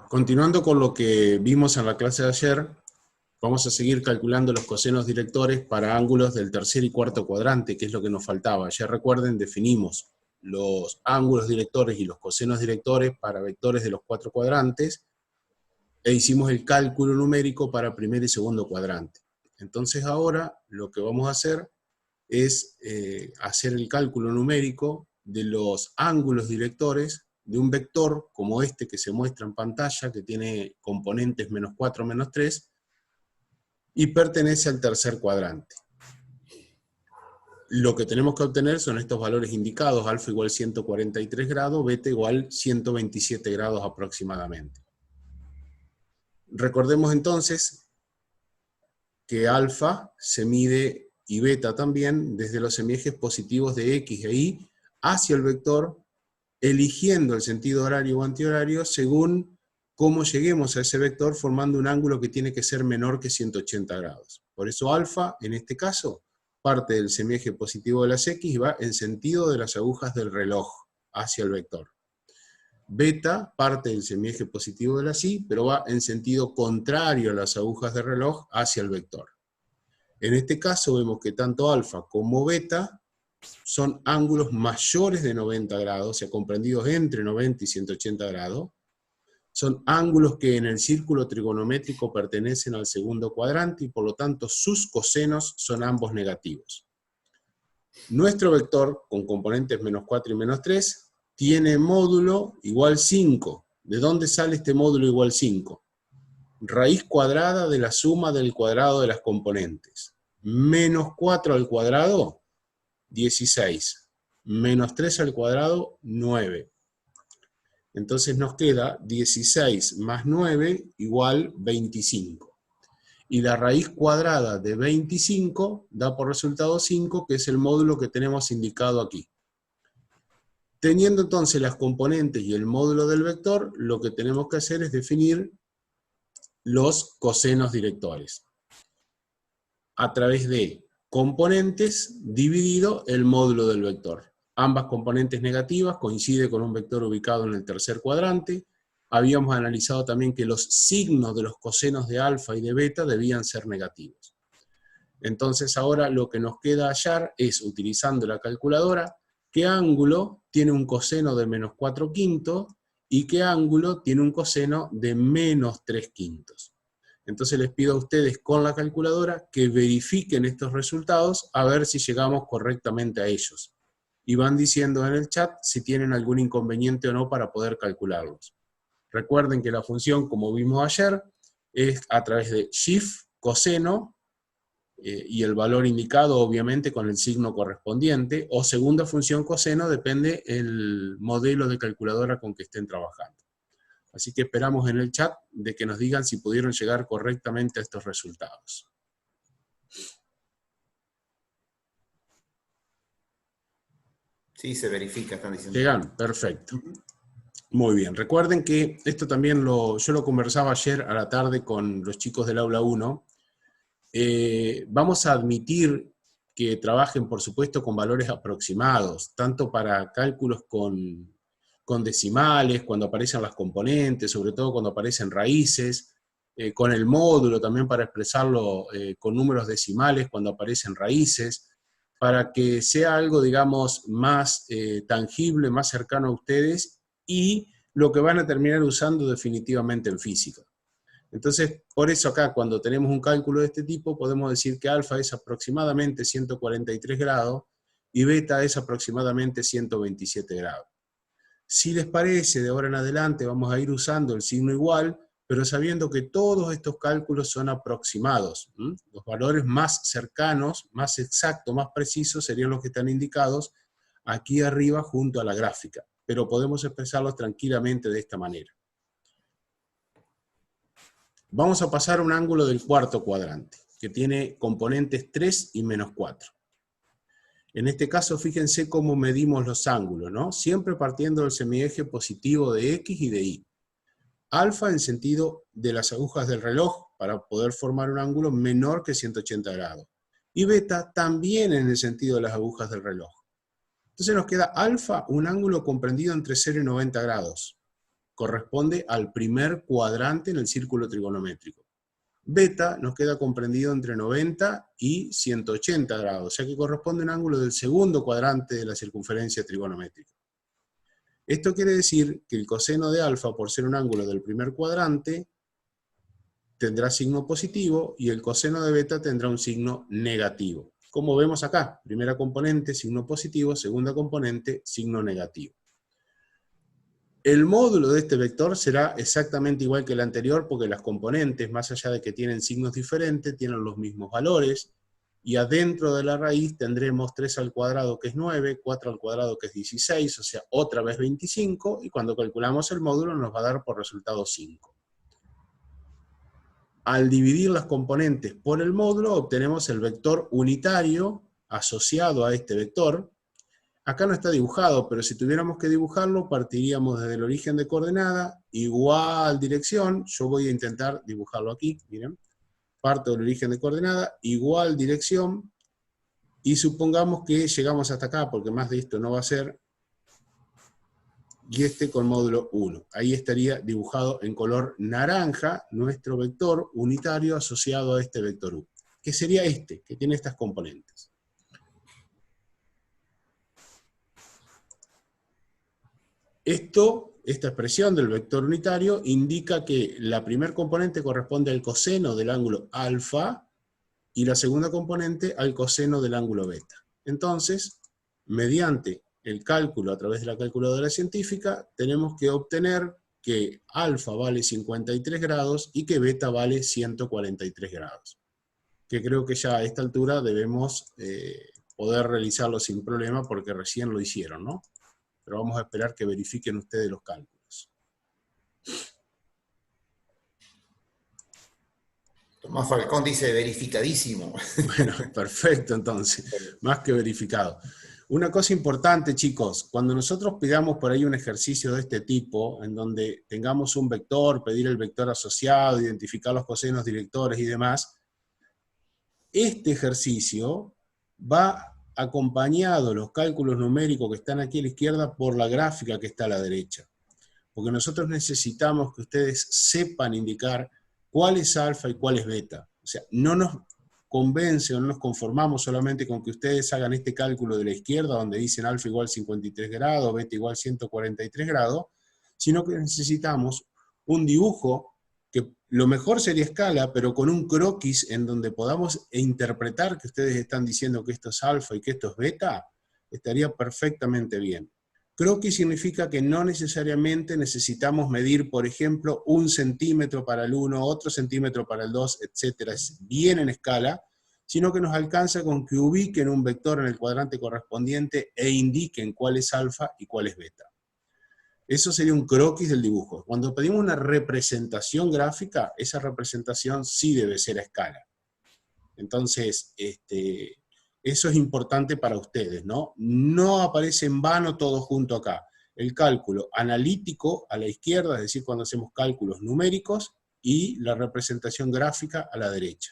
Continuando con lo que vimos en la clase de ayer, vamos a seguir calculando los cosenos directores para ángulos del tercer y cuarto cuadrante, que es lo que nos faltaba. Ayer recuerden, definimos los ángulos directores y los cosenos directores para vectores de los cuatro cuadrantes, e hicimos el cálculo numérico para primer y segundo cuadrante. Entonces ahora lo que vamos a hacer es hacer el cálculo numérico de los ángulos directores de un vector como este que se muestra en pantalla, que tiene componentes -4, -3, y pertenece al tercer cuadrante. Lo que tenemos que obtener son estos valores indicados: alfa igual 143 grados, beta igual 127 grados aproximadamente. Recordemos entonces que alfa se mide, y beta también, desde los semiejes positivos de x e y hacia el vector, eligiendo el sentido horario o antihorario según cómo lleguemos a ese vector, formando un ángulo que tiene que ser menor que 180 grados. Por eso alfa, en este caso, parte del semieje positivo de las x y va en sentido de las agujas del reloj hacia el vector. Beta parte del semieje positivo de las y, pero va en sentido contrario a las agujas del reloj hacia el vector. En este caso vemos que tanto alfa como beta son ángulos mayores de 90 grados, o sea, comprendidos entre 90 y 180 grados. Son ángulos que en el círculo trigonométrico pertenecen al segundo cuadrante y por lo tanto sus cosenos son ambos negativos. Nuestro vector, con componentes -4 y -3, tiene módulo igual 5. ¿De dónde sale este módulo igual 5? Raíz cuadrada de la suma del cuadrado de las componentes. -4 al cuadrado, 16. -3 al cuadrado, 9. Entonces nos queda 16 más 9 igual 25. Y la raíz cuadrada de 25 da por resultado 5, que es el módulo que tenemos indicado aquí. Teniendo entonces las componentes y el módulo del vector, lo que tenemos que hacer es definir los cosenos directores a través de componentes dividido el módulo del vector. Ambas componentes negativas, coincide con un vector ubicado en el tercer cuadrante. Habíamos analizado también que los signos de los cosenos de alfa y de beta debían ser negativos. Entonces ahora lo que nos queda hallar es, utilizando la calculadora, qué ángulo tiene un coseno de -4/5 y qué ángulo tiene un coseno de -3/5. Entonces les pido a ustedes con la calculadora que verifiquen estos resultados a ver si llegamos correctamente a ellos. Y van diciendo en el chat si tienen algún inconveniente o no para poder calcularlos. Recuerden que la función, como vimos ayer, es a través de shift, coseno, y el valor indicado obviamente con el signo correspondiente, o segunda función coseno, depende el modelo de calculadora con que estén trabajando. Así que esperamos en el chat de que nos digan si pudieron llegar correctamente a estos resultados. Sí, se verifica, están diciendo. Llegan, perfecto. Muy bien, recuerden que esto también yo lo conversaba ayer a la tarde con los chicos del aula 1. Vamos a admitir que trabajen, por supuesto, con valores aproximados, tanto para cálculos con decimales, cuando aparecen las componentes, sobre todo cuando aparecen raíces, con el módulo también para expresarlo con números decimales cuando aparecen raíces, para que sea algo, digamos, más tangible, más cercano a ustedes, y lo que van a terminar usando definitivamente en física. Entonces, por eso acá, cuando tenemos un cálculo de este tipo, podemos decir que alfa es aproximadamente 143 grados y beta es aproximadamente 127 grados. Si les parece, de ahora en adelante vamos a ir usando el signo igual, pero sabiendo que todos estos cálculos son aproximados. Los valores más cercanos, más exactos, más precisos serían los que están indicados aquí arriba junto a la gráfica, pero podemos expresarlos tranquilamente de esta manera. Vamos a pasar a un ángulo del cuarto cuadrante, que tiene componentes 3 y -4. En este caso, fíjense cómo medimos los ángulos, ¿no? Siempre partiendo del semieje positivo de X y de Y. Alfa en sentido de las agujas del reloj, para poder formar un ángulo menor que 180 grados. Y beta también en el sentido de las agujas del reloj. Entonces nos queda alfa, un ángulo comprendido entre 0 y 90 grados. corresponde al primer cuadrante en el círculo trigonométrico. Beta nos queda comprendido entre 90 y 180 grados, o sea que corresponde a un ángulo del segundo cuadrante de la circunferencia trigonométrica. Esto quiere decir que el coseno de alfa, por ser un ángulo del primer cuadrante, tendrá signo positivo y el coseno de beta tendrá un signo negativo. Como vemos acá, primera componente, signo positivo, segunda componente, signo negativo. El módulo de este vector será exactamente igual que el anterior porque las componentes, más allá de que tienen signos diferentes, tienen los mismos valores, y adentro de la raíz tendremos 3 al cuadrado que es 9, 4 al cuadrado que es 16, o sea, otra vez 25, y cuando calculamos el módulo nos va a dar por resultado 5. Al dividir las componentes por el módulo obtenemos el vector unitario asociado a este vector. Acá no está dibujado, pero si tuviéramos que dibujarlo, partiríamos desde el origen de coordenada, igual dirección, yo voy a intentar dibujarlo aquí, miren, parto del origen de coordenada, igual dirección, y supongamos que llegamos hasta acá, porque más de esto no va a ser, y este con módulo 1. Ahí estaría dibujado en color naranja nuestro vector unitario asociado a este vector U, que sería este, que tiene estas componentes. Esta expresión del vector unitario indica que la primera componente corresponde al coseno del ángulo alfa y la segunda componente al coseno del ángulo beta. Entonces, mediante el cálculo a través de la calculadora científica, tenemos que obtener que alfa vale 53 grados y que beta vale 143 grados. Que creo que ya a esta altura debemos poder realizarlo sin problema porque recién lo hicieron, ¿no? Pero vamos a esperar que verifiquen ustedes los cálculos. Tomás Falcón dice verificadísimo. Bueno, perfecto entonces, más que verificado. Una cosa importante, chicos, cuando nosotros pidamos por ahí un ejercicio de este tipo, en donde tengamos un vector, pedir el vector asociado, identificar los cosenos directores y demás, este ejercicio va acompañado, los cálculos numéricos que están aquí a la izquierda, por la gráfica que está a la derecha. Porque nosotros necesitamos que ustedes sepan indicar cuál es alfa y cuál es beta. O sea, no nos convence o no nos conformamos solamente con que ustedes hagan este cálculo de la izquierda, donde dicen alfa igual 53 grados, beta igual 143 grados, sino que necesitamos un dibujo que lo mejor sería escala, pero con un croquis en donde podamos interpretar que ustedes están diciendo que esto es alfa y que esto es beta, estaría perfectamente bien. Croquis significa que no necesariamente necesitamos medir, por ejemplo, 1 centímetro para el 1, otro centímetro para el 2, etc. Es bien en escala, sino que nos alcanza con que ubiquen un vector en el cuadrante correspondiente e indiquen cuál es alfa y cuál es beta. Eso sería un croquis del dibujo. Cuando pedimos una representación gráfica, esa representación sí debe ser a escala. Entonces, eso es importante para ustedes, ¿no? No aparece en vano todo junto acá. El cálculo analítico a la izquierda, es decir, cuando hacemos cálculos numéricos, y la representación gráfica a la derecha.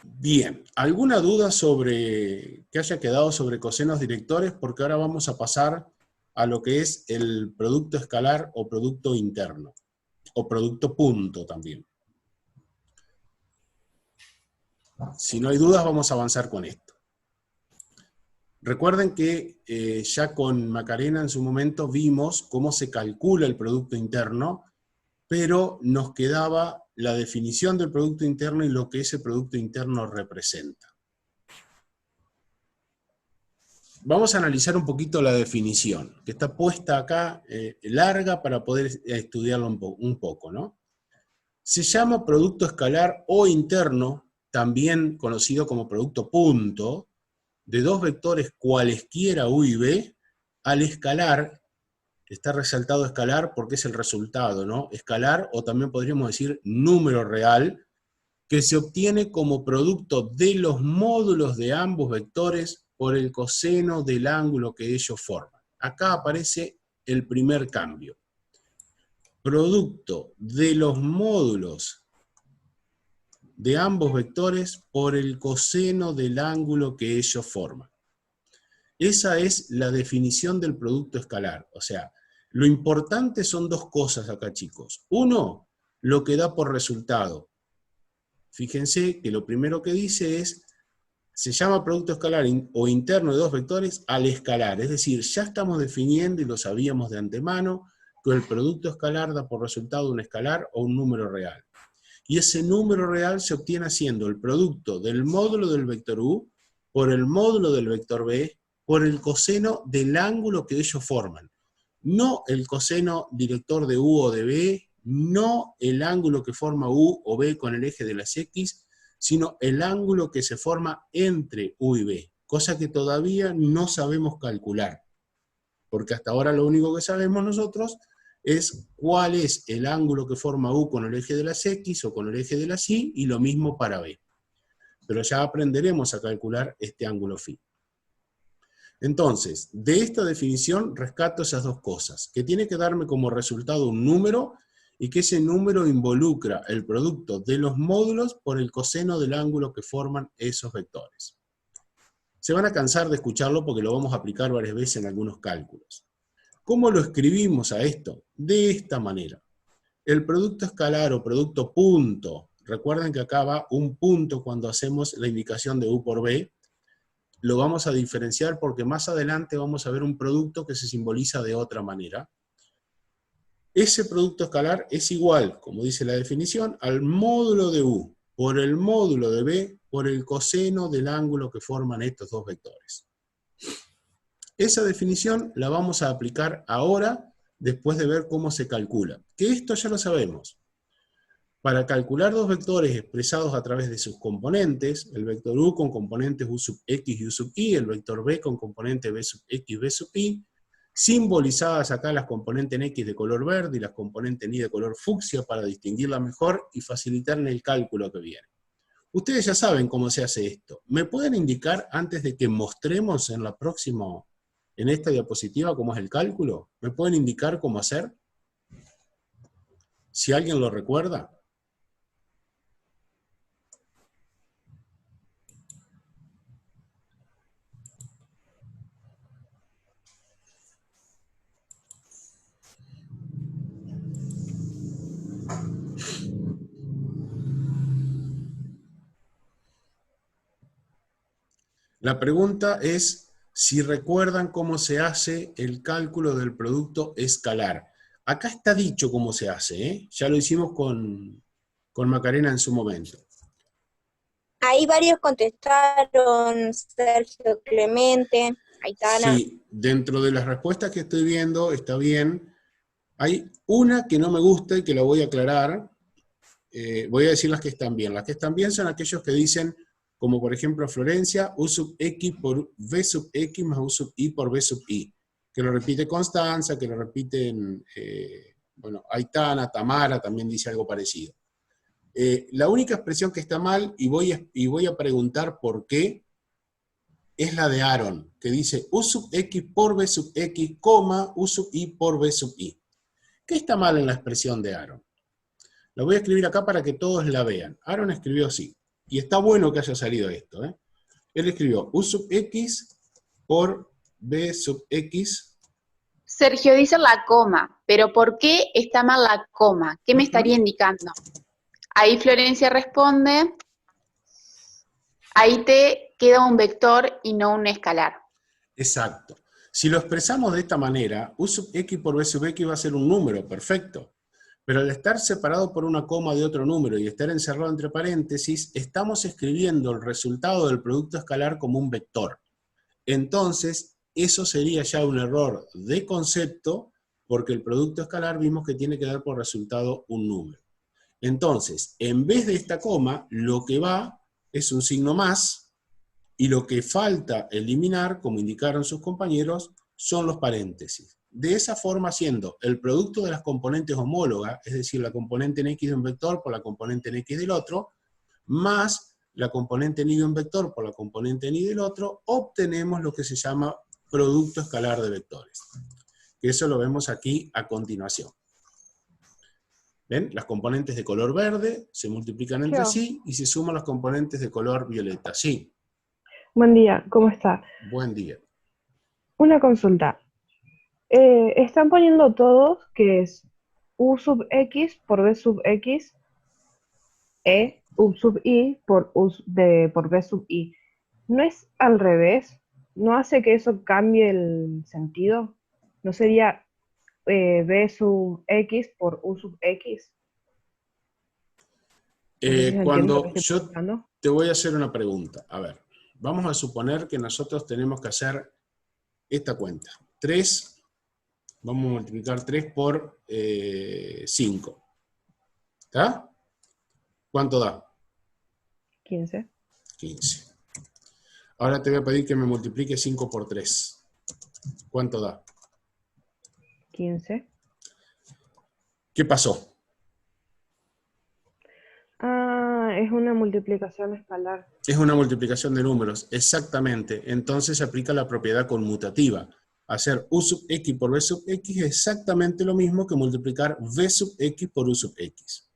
Bien, ¿alguna duda sobre que haya quedado sobre cosenos directores? Porque ahora vamos a pasar a lo que es el producto escalar o producto interno, o producto punto también. Si no hay dudas, vamos a avanzar con esto. Recuerden que ya con Macarena en su momento vimos cómo se calcula el producto interno, pero nos quedaba la definición del producto interno y lo que ese producto interno representa. Vamos a analizar un poquito la definición, que está puesta acá, larga, para poder estudiarlo un poco, ¿no? Se llama producto escalar o interno, también conocido como producto punto, de dos vectores cualesquiera U y B, al escalar, está resaltado escalar porque es el resultado, ¿no? Escalar, o también podríamos decir número real, que se obtiene como producto de los módulos de ambos vectores por el coseno del ángulo que ellos forman. Acá aparece el primer cambio. Producto de los módulos de ambos vectores por el coseno del ángulo que ellos forman. Esa es la definición del producto escalar. O sea, lo importante son dos cosas acá, chicos. Uno, lo que da por resultado. Fíjense que lo primero que dice es, se llama producto escalar o interno de dos vectores al escalar. Es decir, ya estamos definiendo, y lo sabíamos de antemano, que el producto escalar da por resultado un escalar o un número real. Y ese número real se obtiene haciendo el producto del módulo del vector u por el módulo del vector b por el coseno del ángulo que ellos forman. No el coseno director de u o de b, no el ángulo que forma u o b con el eje de las x, sino el ángulo que se forma entre u y b, cosa que todavía no sabemos calcular, porque hasta ahora lo único que sabemos nosotros es cuál es el ángulo que forma u con el eje de las x o con el eje de las y, y lo mismo para b. Pero ya aprenderemos a calcular este ángulo phi. Entonces, de esta definición rescato esas dos cosas, que tiene que darme como resultado un número, y que ese número involucra el producto de los módulos por el coseno del ángulo que forman esos vectores. Se van a cansar de escucharlo porque lo vamos a aplicar varias veces en algunos cálculos. ¿Cómo lo escribimos a esto? De esta manera. El producto escalar o producto punto, recuerden que acá va un punto cuando hacemos la indicación de u por b, lo vamos a diferenciar porque más adelante vamos a ver un producto que se simboliza de otra manera. Ese producto escalar es igual, como dice la definición, al módulo de u por el módulo de b por el coseno del ángulo que forman estos dos vectores. Esa definición la vamos a aplicar ahora, después de ver cómo se calcula. Que esto ya lo sabemos. Para calcular dos vectores expresados a través de sus componentes, el vector u con componentes u sub x y u sub y, el vector b con componentes b sub x, b sub y, simbolizadas acá las componentes en x de color verde y las componentes en y de color fucsia para distinguirla mejor y facilitar en el cálculo que viene. Ustedes ya saben cómo se hace esto. ¿Me pueden indicar, antes de que mostremos en esta diapositiva, cómo es el cálculo? ¿Me pueden indicar cómo hacer? Si alguien lo recuerda. La pregunta es si recuerdan cómo se hace el cálculo del producto escalar. Acá está dicho cómo se hace, ¿eh? Ya lo hicimos con Macarena en su momento. Ahí varios contestaron, Sergio, Clemente, Aitana. Sí, dentro de las respuestas que estoy viendo, está bien. Hay una que no me gusta y que la voy a aclarar. Voy a decir las que están bien. Las que están bien son aquellos que dicen, como por ejemplo Florencia, u sub x por v sub x más u sub y por v sub y. Que lo repite Constanza, que lo repiten, bueno, Aitana, Tamara también dice algo parecido. La única expresión que está mal, y voy a preguntar por qué, es la de Aaron, que dice u sub x por v sub x, u sub y por v sub y. ¿Qué está mal en la expresión de Aaron? La voy a escribir acá para que todos la vean. Aaron escribió así, y está bueno que haya salido esto, ¿eh? Él escribió u sub x por v sub x. Sergio dice la coma, pero ¿por qué está mal la coma? ¿Qué me estaría indicando? Ahí Florencia responde, ahí te queda un vector y no un escalar. Exacto. Si lo expresamos de esta manera, u sub x por v sub x va a ser un número, perfecto. Pero al estar separado por una coma de otro número y estar encerrado entre paréntesis, estamos escribiendo el resultado del producto escalar como un vector. Entonces, eso sería ya un error de concepto, porque el producto escalar vimos que tiene que dar por resultado un número. Entonces, en vez de esta coma, lo que va es un signo más, y lo que falta eliminar, como indicaron sus compañeros, son los paréntesis. De esa forma, siendo el producto de las componentes homólogas, es decir, la componente en x de un vector por la componente en x del otro, más la componente en y de un vector por la componente en y del otro, obtenemos lo que se llama producto escalar de vectores. Eso lo vemos aquí a continuación. ¿Ven? Las componentes de color verde se multiplican entre sí y se suman las componentes de color violeta. Sí. Buen día, ¿cómo está? Buen día. Una consulta. Están poniendo todos que es U sub X por B sub X, U sub I por B sub I. ¿No es al revés? ¿No hace que eso cambie el sentido? ¿No sería B sub X por U sub X? No sé si se entiende lo que Cuando estoy yo preguntando. te voy a hacer una pregunta. A ver, vamos a suponer que nosotros tenemos que hacer esta cuenta. 3, vamos a multiplicar 3 por 5. ¿Está? ¿Cuánto da? 15. 15. Ahora te voy a pedir que me multiplique 5 por 3. ¿Cuánto da? 15. ¿Qué pasó? Ah, es una multiplicación escalar. Es una multiplicación de números, exactamente. Entonces se aplica la propiedad conmutativa. Hacer U sub X por B sub X es exactamente lo mismo que multiplicar B sub X por U sub X.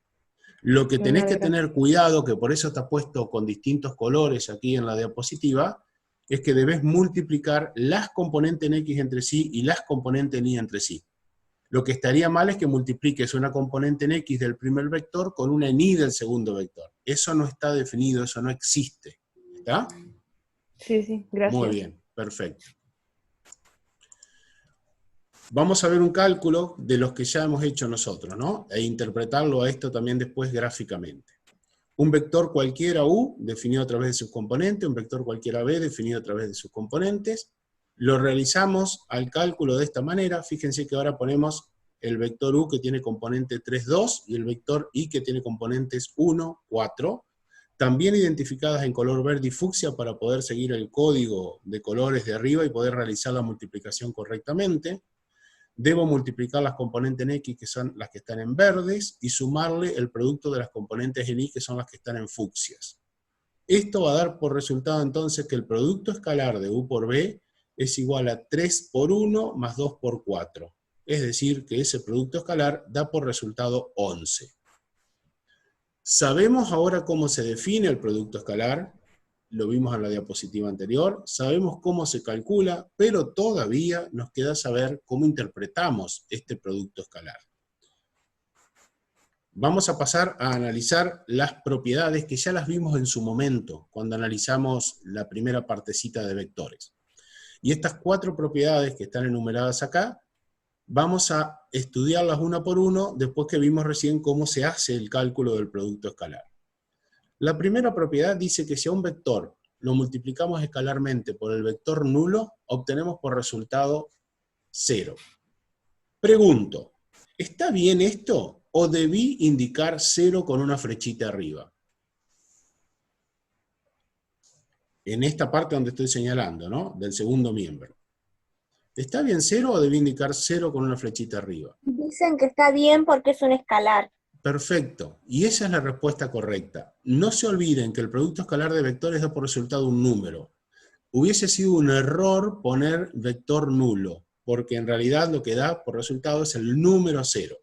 Lo que tenés que tener cuidado, que por eso está puesto con distintos colores aquí en la diapositiva, es que debes multiplicar las componentes en X entre sí y las componentes en Y entre sí. Lo que estaría mal es que multipliques una componente en X del primer vector con una en Y del segundo vector. Eso no está definido, eso no existe. ¿Está? Sí, gracias. Muy bien, perfecto. Vamos a ver un cálculo de los que ya hemos hecho nosotros, ¿no? E interpretarlo a esto también después gráficamente. Un vector cualquiera U, definido a través de sus componentes, un vector cualquiera B, definido a través de sus componentes. Lo realizamos al cálculo de esta manera. Fíjense que ahora ponemos el vector U que tiene componente 3, 2, y el vector I que tiene componentes 1, 4, también identificadas en color verde y fucsia para poder seguir el código de colores de arriba y poder realizar la multiplicación correctamente. Debo multiplicar las componentes en X, que son las que están en verdes, y sumarle el producto de las componentes en Y, que son las que están en fucsias. Esto va a dar por resultado entonces que el producto escalar de U por B es igual a 3 por 1 más 2 por 4. Es decir, que ese producto escalar da por resultado 11. ¿Sabemos ahora cómo se define el producto escalar? Lo vimos en la diapositiva anterior. Sabemos cómo se calcula, pero todavía nos queda saber cómo interpretamos este producto escalar. Vamos a pasar a analizar las propiedades que ya las vimos en su momento, cuando analizamos la primera partecita de vectores. Y estas 4 propiedades que están enumeradas acá, vamos a estudiarlas una por uno, después que vimos recién cómo se hace el cálculo del producto escalar. La primera propiedad dice que si a un vector lo multiplicamos escalarmente por el vector nulo, obtenemos por resultado 0. Pregunto, ¿está bien esto o debí indicar 0 con una flechita arriba? En esta parte donde estoy señalando, ¿no? Del segundo miembro. ¿Está bien 0 o debí indicar 0 con una flechita arriba? Dicen que está bien porque es un escalar. Perfecto, y esa es la respuesta correcta. No se olviden que el producto escalar de vectores da por resultado un número. Hubiese sido un error poner vector nulo, porque en realidad lo que da por resultado es el número 0.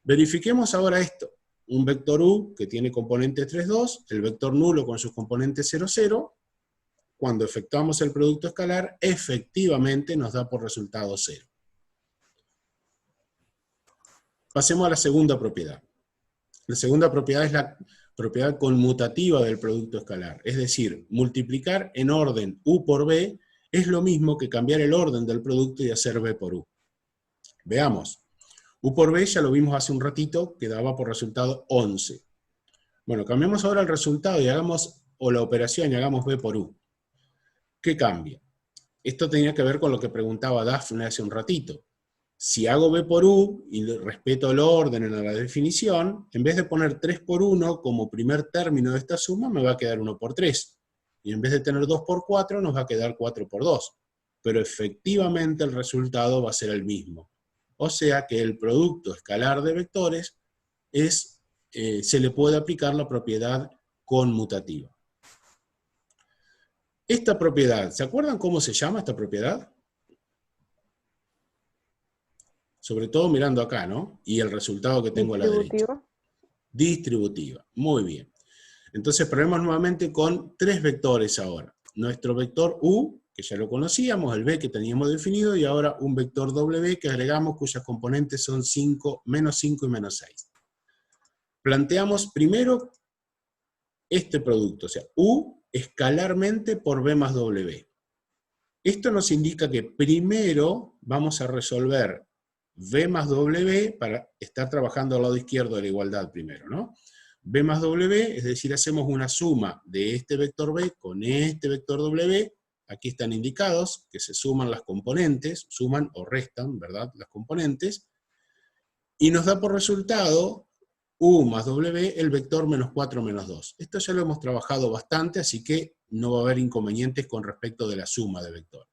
Verifiquemos ahora esto. Un vector U que tiene componente 3, 2, el vector nulo con sus componentes 0, 0, cuando efectuamos el producto escalar, efectivamente nos da por resultado 0. Pasemos a la segunda propiedad. La segunda propiedad es la propiedad conmutativa del producto escalar. Es decir, multiplicar en orden U por B es lo mismo que cambiar el orden del producto y hacer B por U. Veamos. U por B ya lo vimos hace un ratito, que daba por resultado 11. Bueno, cambiemos ahora el resultado y hagamos, o la operación, y hagamos B por U. ¿Qué cambia? Esto tenía que ver con lo que preguntaba Dafne hace un ratito. Si hago B por U y respeto el orden en la definición, en vez de poner 3 por 1 como primer término de esta suma, me va a quedar 1 por 3. Y en vez de tener 2 por 4, nos va a quedar 4 por 2. Pero efectivamente el resultado va a ser el mismo. O sea que el producto escalar de vectores se le puede aplicar la propiedad conmutativa. Esta propiedad, ¿se acuerdan cómo se llama esta propiedad? Sobre todo mirando acá, ¿no? Y el resultado que tengo a la derecha. Distributiva. Muy bien. Entonces probemos nuevamente con 3 vectores ahora. Nuestro vector U que ya lo conocíamos, el b que teníamos definido, y ahora un vector w que agregamos cuyas componentes son 5, menos 5 y menos 6. Planteamos primero este producto, o sea, u escalarmente por b más w. Esto nos indica que primero vamos a resolver b más w para estar trabajando al lado izquierdo de la igualdad primero, ¿no? B más w, es decir, hacemos una suma de este vector b con este vector w. Aquí están indicados que se suman las componentes, suman o restan, ¿verdad?, las componentes, y nos da por resultado u más w el vector menos 4 menos 2. Esto ya lo hemos trabajado bastante, así que no va a haber inconvenientes con respecto de la suma de vector.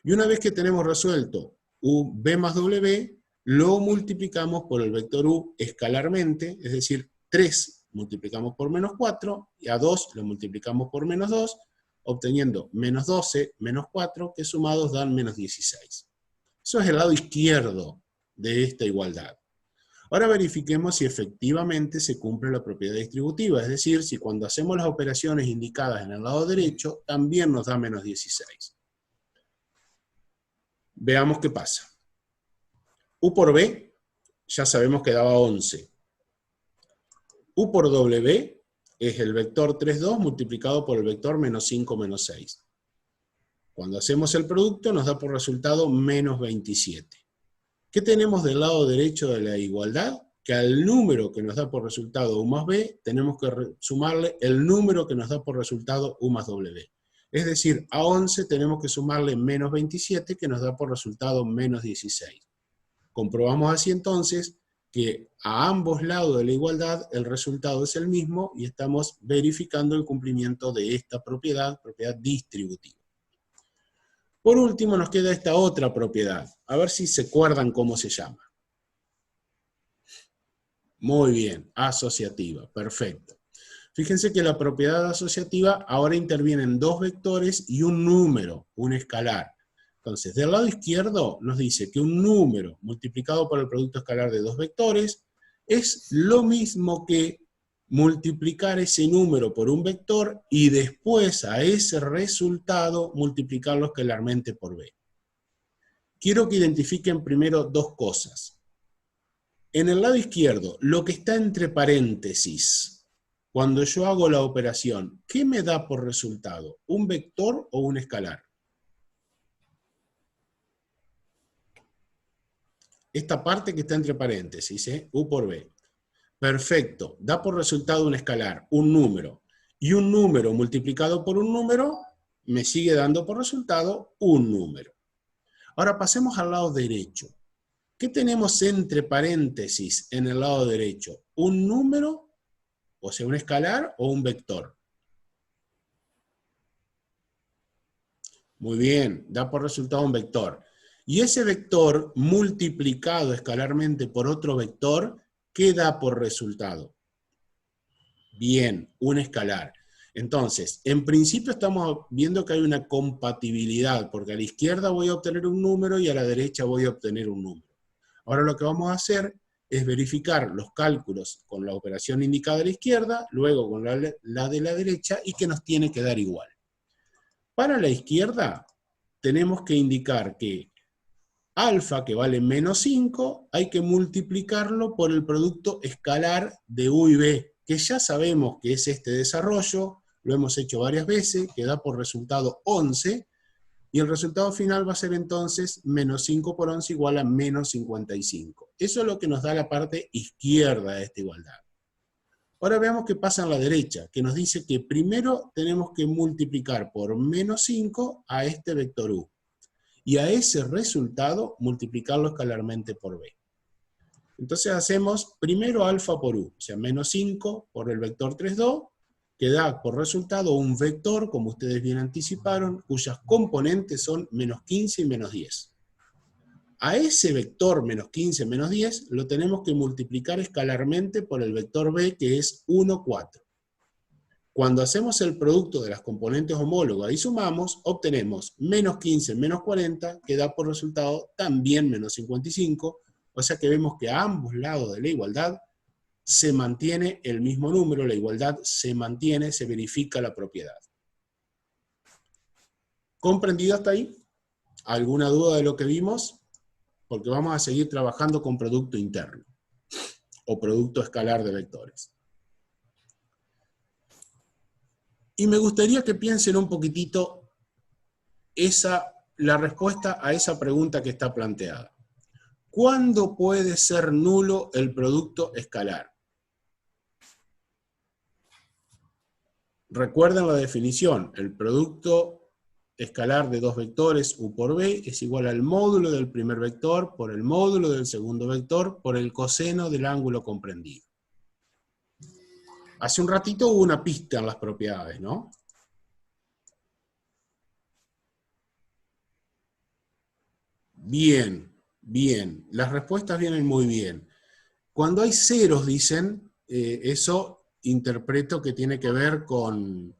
Y una vez que tenemos resuelto u b más w, lo multiplicamos por el vector u escalarmente, es decir, 3 multiplicamos por menos 4, y a 2 lo multiplicamos por menos 2, obteniendo menos 12 menos 4, que sumados dan menos 16. Eso es el lado izquierdo de esta igualdad. Ahora verifiquemos si efectivamente se cumple la propiedad distributiva, es decir, si cuando hacemos las operaciones indicadas en el lado derecho, también nos da menos 16. Veamos qué pasa. U por b, ya sabemos que daba 11. U por w es el vector 3, 2 multiplicado por el vector menos 5, menos 6. Cuando hacemos el producto nos da por resultado menos 27. ¿Qué tenemos del lado derecho de la igualdad? Que al número que nos da por resultado u más b, tenemos que sumarle el número que nos da por resultado u más w. Es decir, a 11 tenemos que sumarle menos 27, que nos da por resultado menos 16. Comprobamos así entonces que a ambos lados de la igualdad el resultado es el mismo, y estamos verificando el cumplimiento de esta propiedad distributiva. Por último nos queda esta otra propiedad, a ver si se acuerdan cómo se llama. Muy bien, asociativa, perfecto. Fíjense que la propiedad asociativa ahora intervienen dos vectores y un número, un escalar. Entonces, del lado izquierdo nos dice que un número multiplicado por el producto escalar de dos vectores es lo mismo que multiplicar ese número por un vector y después a ese resultado multiplicarlo escalarmente por b. Quiero que identifiquen primero dos cosas. En el lado izquierdo, lo que está entre paréntesis, cuando yo hago la operación, ¿qué me da por resultado? ¿Un vector o un escalar? Esta parte que está entre paréntesis, u por b. Perfecto, da por resultado un escalar, un número. Y un número multiplicado por un número me sigue dando por resultado un número. Ahora pasemos al lado derecho. ¿Qué tenemos entre paréntesis en el lado derecho? ¿Un número, o sea, un escalar o un vector? Muy bien, da por resultado un vector. Y ese vector multiplicado escalarmente por otro vector, ¿qué da por resultado? Bien, un escalar. Entonces, en principio estamos viendo que hay una compatibilidad, porque a la izquierda voy a obtener un número y a la derecha voy a obtener un número. Ahora lo que vamos a hacer es verificar los cálculos con la operación indicada a la izquierda, luego con la de la derecha, y que nos tiene que dar igual. Para la izquierda, tenemos que indicar que alfa, que vale menos 5, hay que multiplicarlo por el producto escalar de u y b, que ya sabemos que es este desarrollo, lo hemos hecho varias veces, que da por resultado 11, y el resultado final va a ser entonces menos 5 por 11 igual a menos 55. Eso es lo que nos da la parte izquierda de esta igualdad. Ahora veamos qué pasa en la derecha, que nos dice que primero tenemos que multiplicar por menos 5 a este vector u. Y a ese resultado multiplicarlo escalarmente por b. Entonces hacemos primero alfa por u, o sea, menos 5 por el vector 3, 2, que da por resultado un vector, como ustedes bien anticiparon, cuyas componentes son menos 15 y menos 10. A ese vector menos 15, menos 10, lo tenemos que multiplicar escalarmente por el vector b, que es 1, 4. Cuando hacemos el producto de las componentes homólogas y sumamos, obtenemos menos 15 menos 40, que da por resultado también menos 55, o sea que vemos que a ambos lados de la igualdad se mantiene el mismo número, la igualdad se mantiene, se verifica la propiedad. ¿Comprendido hasta ahí? ¿Alguna duda de lo que vimos? Porque vamos a seguir trabajando con producto interno, o producto escalar de vectores. Y me gustaría que piensen un poquitito la respuesta a esa pregunta que está planteada. ¿Cuándo puede ser nulo el producto escalar? Recuerden la definición, el producto escalar de dos vectores u por b es igual al módulo del primer vector por el módulo del segundo vector por el coseno del ángulo comprendido. Hace un ratito hubo una pista en las propiedades, ¿no? Bien, bien. Las respuestas vienen muy bien. Cuando hay ceros, dicen, eso interpreto que tiene que ver con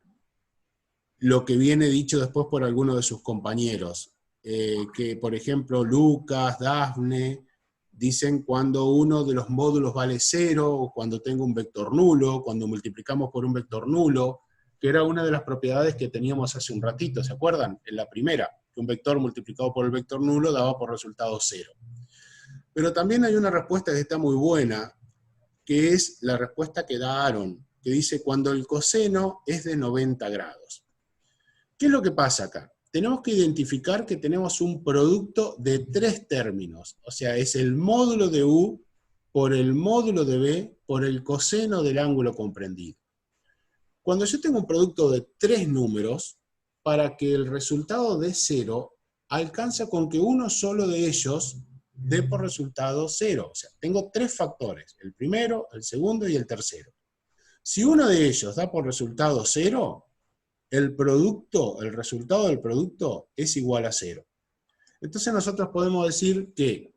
lo que viene dicho después por alguno de sus compañeros. Que, por ejemplo, Lucas, Dafne, dicen cuando uno de los módulos vale 0, o cuando tengo un vector nulo, cuando multiplicamos por un vector nulo, que era una de las propiedades que teníamos hace un ratito, ¿se acuerdan? En la primera, que un vector multiplicado por el vector nulo daba por resultado 0. Pero también hay una respuesta que está muy buena, que es la respuesta que da Aaron, que dice cuando el coseno es de 90 grados. ¿Qué es lo que pasa acá? Tenemos que identificar que tenemos un producto de 3 términos, o sea, es el módulo de u por el módulo de b por el coseno del ángulo comprendido. Cuando yo tengo un producto de 3 números, para que el resultado dé 0, alcanza con que uno solo de ellos dé por resultado 0. O sea, tengo 3 factores, el primero, el segundo y el tercero. Si uno de ellos da por resultado 0, el resultado del producto es igual a 0. Entonces nosotros podemos decir que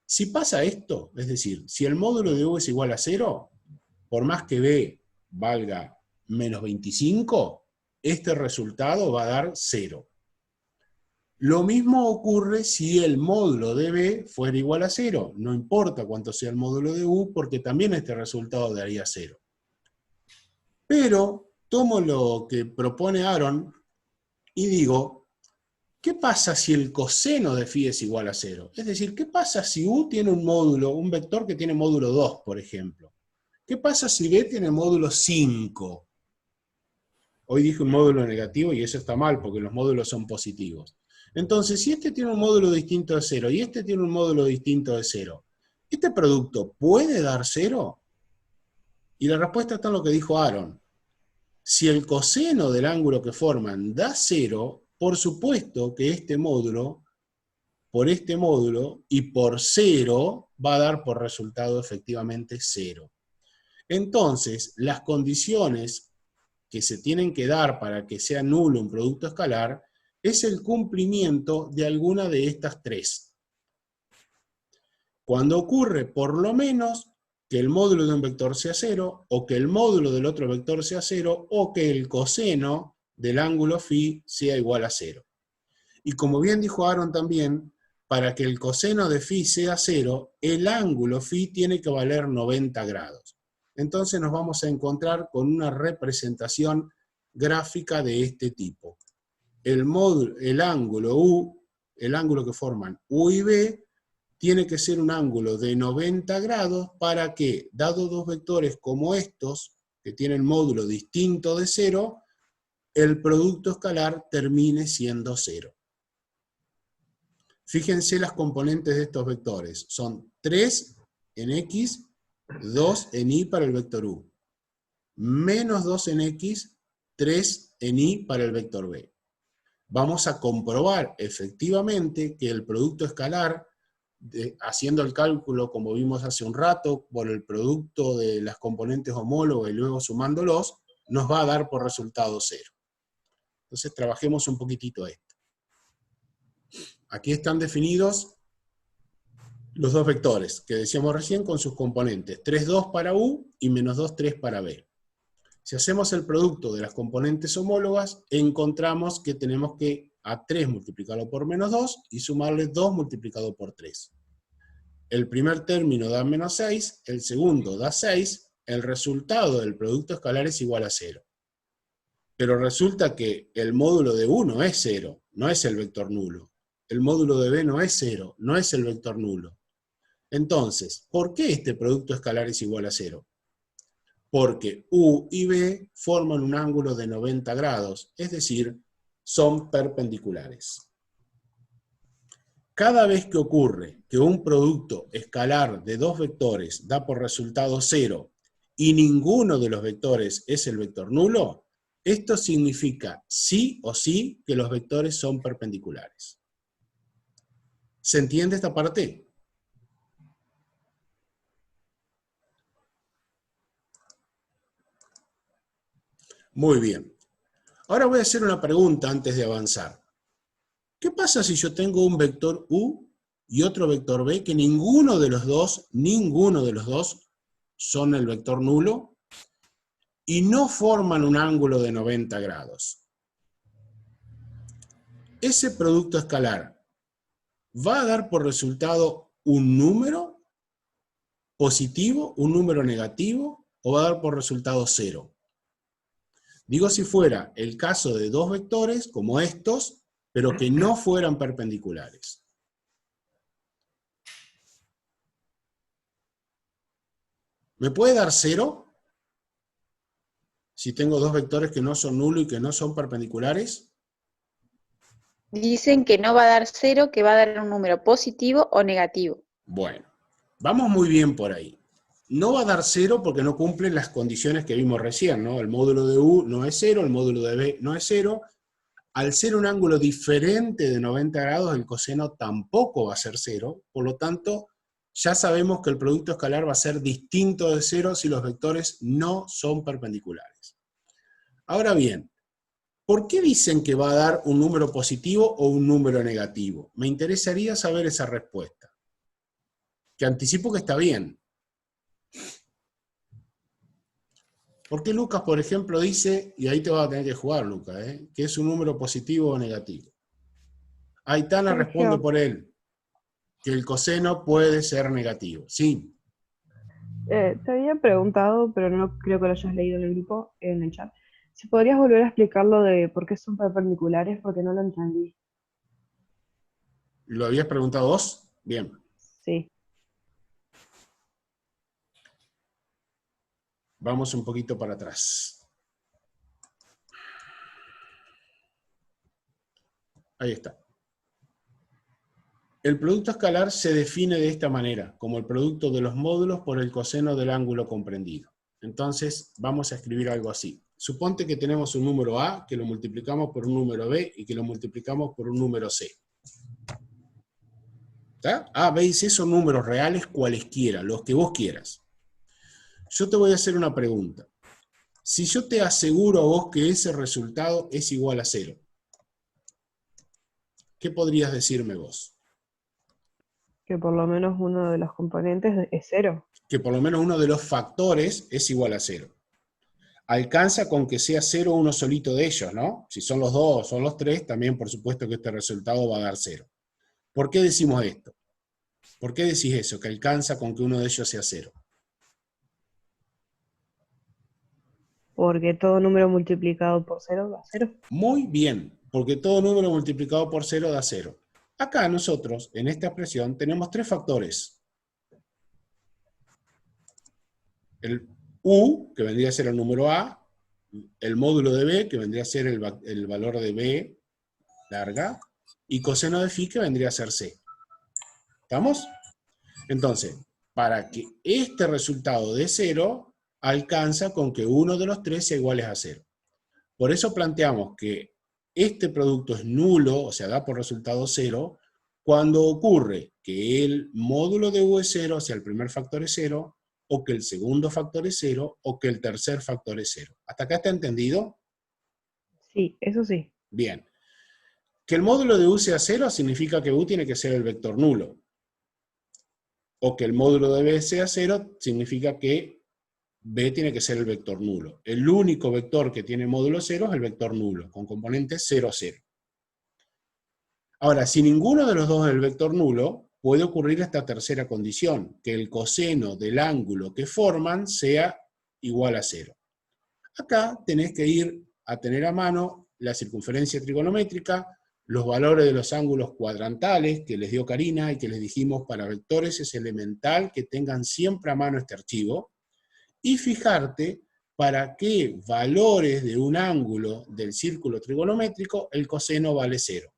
si pasa esto, es decir, si el módulo de u es igual a 0, por más que b valga menos 25, este resultado va a dar 0. Lo mismo ocurre si el módulo de b fuera igual a 0. No importa cuánto sea el módulo de u, porque también este resultado daría 0. Pero tomo lo que propone Aaron y digo, ¿qué pasa si el coseno de phi es igual a 0? Es decir, ¿qué pasa si u tiene un módulo, un vector que tiene módulo 2, por ejemplo? ¿Qué pasa si b tiene módulo 5? Hoy dije un módulo negativo y eso está mal porque los módulos son positivos. Entonces, si este tiene un módulo distinto de 0 y este tiene un módulo distinto de 0, ¿este producto puede dar 0? Y la respuesta está en lo que dijo Aaron. Si el coseno del ángulo que forman da 0, por supuesto que este módulo, por este módulo, y por 0, va a dar por resultado efectivamente 0. Entonces, las condiciones que se tienen que dar para que sea nulo un producto escalar es el cumplimiento de alguna de estas 3. Cuando ocurre por lo menos que el módulo de un vector sea 0, o que el módulo del otro vector sea 0, o que el coseno del ángulo phi sea igual a 0. Y como bien dijo Aaron también, para que el coseno de phi sea 0, el ángulo phi tiene que valer 90 grados. Entonces nos vamos a encontrar con una representación gráfica de este tipo. El ángulo u, el ángulo que forman u y b, tiene que ser un ángulo de 90 grados para que, dado dos vectores como estos, que tienen módulo distinto de 0, el producto escalar termine siendo 0. Fíjense las componentes de estos vectores. Son 3 en x, 2 en y para el vector u. Menos 2 en x, 3 en y para el vector b. Vamos a comprobar efectivamente que el producto escalar, haciendo el cálculo como vimos hace un rato, por el producto de las componentes homólogas y luego sumándolos, nos va a dar por resultado 0. Entonces trabajemos un poquitito esto. Aquí están definidos los dos vectores que decíamos recién con sus componentes, 3,2 para u y menos 2,3 para b. Si hacemos el producto de las componentes homólogas, encontramos que tenemos que a 3 multiplicarlo por menos 2 y sumarle 2 multiplicado por 3. El primer término da menos 6, el segundo da 6, el resultado del producto escalar es igual a 0. Pero resulta que el módulo de U no es 0, no es el vector nulo. El módulo de B no es 0, no es el vector nulo. Entonces, ¿por qué este producto escalar es igual a 0? Porque U y B forman un ángulo de 90 grados, es decir, son perpendiculares. Cada vez que ocurre que un producto escalar de dos vectores da por resultado 0 y ninguno de los vectores es el vector nulo, esto significa sí o sí que los vectores son perpendiculares. ¿Se entiende esta parte? Muy bien. Ahora voy a hacer una pregunta antes de avanzar. ¿Qué pasa si yo tengo un vector U y otro vector B que ninguno de los dos son el vector nulo y no forman un ángulo de 90 grados? Ese producto escalar va a dar por resultado un número positivo, un número negativo, o va a dar por resultado 0. Digo si fuera el caso de dos vectores como estos, pero que no fueran perpendiculares. ¿Me puede dar 0? Si tengo dos vectores que no son nulos y que no son perpendiculares. Dicen que no va a dar 0, que va a dar un número positivo o negativo. Bueno, vamos muy bien por ahí. No va a dar 0 porque no cumple las condiciones que vimos recién, ¿no? El módulo de U no es 0, el módulo de B no es 0. Al ser un ángulo diferente de 90 grados, el coseno tampoco va a ser 0. Por lo tanto, ya sabemos que el producto escalar va a ser distinto de 0 si los vectores no son perpendiculares. Ahora bien, ¿por qué dicen que va a dar un número positivo o un número negativo? Me interesaría saber esa respuesta. Que anticipo que está bien. ¿Por qué Lucas, por ejemplo, dice, y ahí te vas a tener que jugar, Lucas, que es un número positivo o negativo? Aitana responde por él, que el coseno puede ser negativo. Sí. Te había preguntado, pero no creo que lo hayas leído en el grupo, en el chat. Si podrías volver a explicar lo de por qué son perpendiculares, porque no lo entendí. ¿Lo habías preguntado vos? Bien. Sí. Vamos un poquito para atrás. Ahí está. El producto escalar se define de esta manera, como el producto de los módulos por el coseno del ángulo comprendido. Entonces, vamos a escribir algo así. Suponte que tenemos un número A, que lo multiplicamos por un número B, y que lo multiplicamos por un número C. ¿Está? A, B y C son números reales cualesquiera, los que vos quieras. Yo te voy a hacer una pregunta. Si yo te aseguro a vos que ese resultado es igual a 0, ¿qué podrías decirme vos? Que por lo menos uno de los componentes es 0. Que por lo menos uno de los factores es igual a 0. Alcanza con que sea 0 uno solito de ellos, ¿no? Si son los 2 o son los 3, también por supuesto que este resultado va a dar 0. ¿Por qué decimos esto? ¿Por qué decís eso? Que alcanza con que uno de ellos sea 0. Porque todo número multiplicado por 0 da 0. Muy bien, porque todo número multiplicado por 0 da 0. Acá nosotros, en esta expresión, tenemos 3 factores. El U, que vendría a ser el número A, el módulo de B, que vendría a ser el valor de B larga, y coseno de phi, que vendría a ser C. ¿Estamos? Entonces, para que este resultado dé 0, alcanza con que uno de los 3 sea iguales a 0. Por eso planteamos que este producto es nulo, o sea, da por resultado 0, cuando ocurre que el módulo de U es 0, o sea, el primer factor es 0, o que el segundo factor es 0, o que el tercer factor es 0. ¿Hasta acá está entendido? Sí, eso sí. Bien. Que el módulo de U sea 0 significa que U tiene que ser el vector nulo. O que el módulo de B sea 0 significa que B tiene que ser el vector nulo. El único vector que tiene módulo 0 es el vector nulo, con componentes 0, 0. Ahora, si ninguno de los dos es el vector nulo, puede ocurrir esta tercera condición, que el coseno del ángulo que forman sea igual a 0. Acá tenés que ir a tener a mano la circunferencia trigonométrica, los valores de los ángulos cuadrantales que les dio Karina y que les dijimos para vectores es elemental que tengan siempre a mano este archivo, y fijarte para qué valores de un ángulo del círculo trigonométrico el coseno vale 0.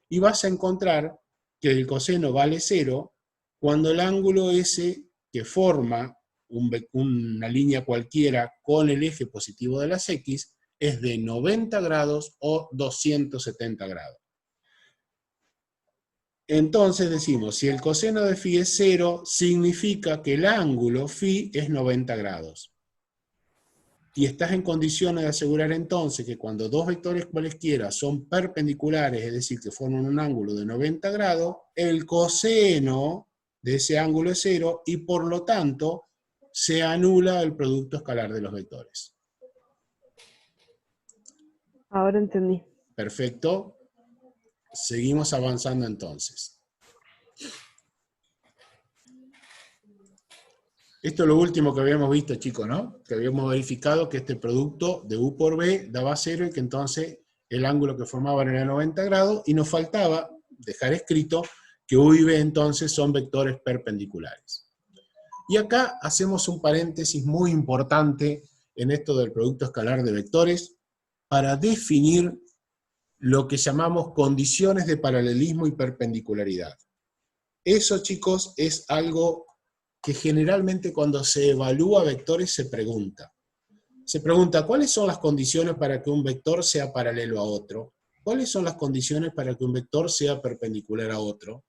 Y vas a encontrar que el coseno vale 0 cuando el ángulo ese que forma una línea cualquiera con el eje positivo de las X es de 90 grados o 270 grados. Entonces decimos, si el coseno de phi es 0, significa que el ángulo phi es 90 grados. Y estás en condiciones de asegurar entonces que cuando dos vectores cualesquiera son perpendiculares, es decir, que forman un ángulo de 90 grados, el coseno de ese ángulo es 0 y por lo tanto se anula el producto escalar de los vectores. Ahora entendí. Perfecto. Seguimos avanzando entonces. Esto es lo último que habíamos visto, chicos, ¿no? Que habíamos verificado que este producto de U por B daba 0 y que entonces el ángulo que formaban era 90 grados y nos faltaba dejar escrito que U y B entonces son vectores perpendiculares. Y acá hacemos un paréntesis muy importante en esto del producto escalar de vectores para definir lo que llamamos condiciones de paralelismo y perpendicularidad. Eso, chicos, es algo que generalmente cuando se evalúa vectores se pregunta. Se pregunta, ¿cuáles son las condiciones para que un vector sea paralelo a otro? ¿Cuáles son las condiciones para que un vector sea perpendicular a otro?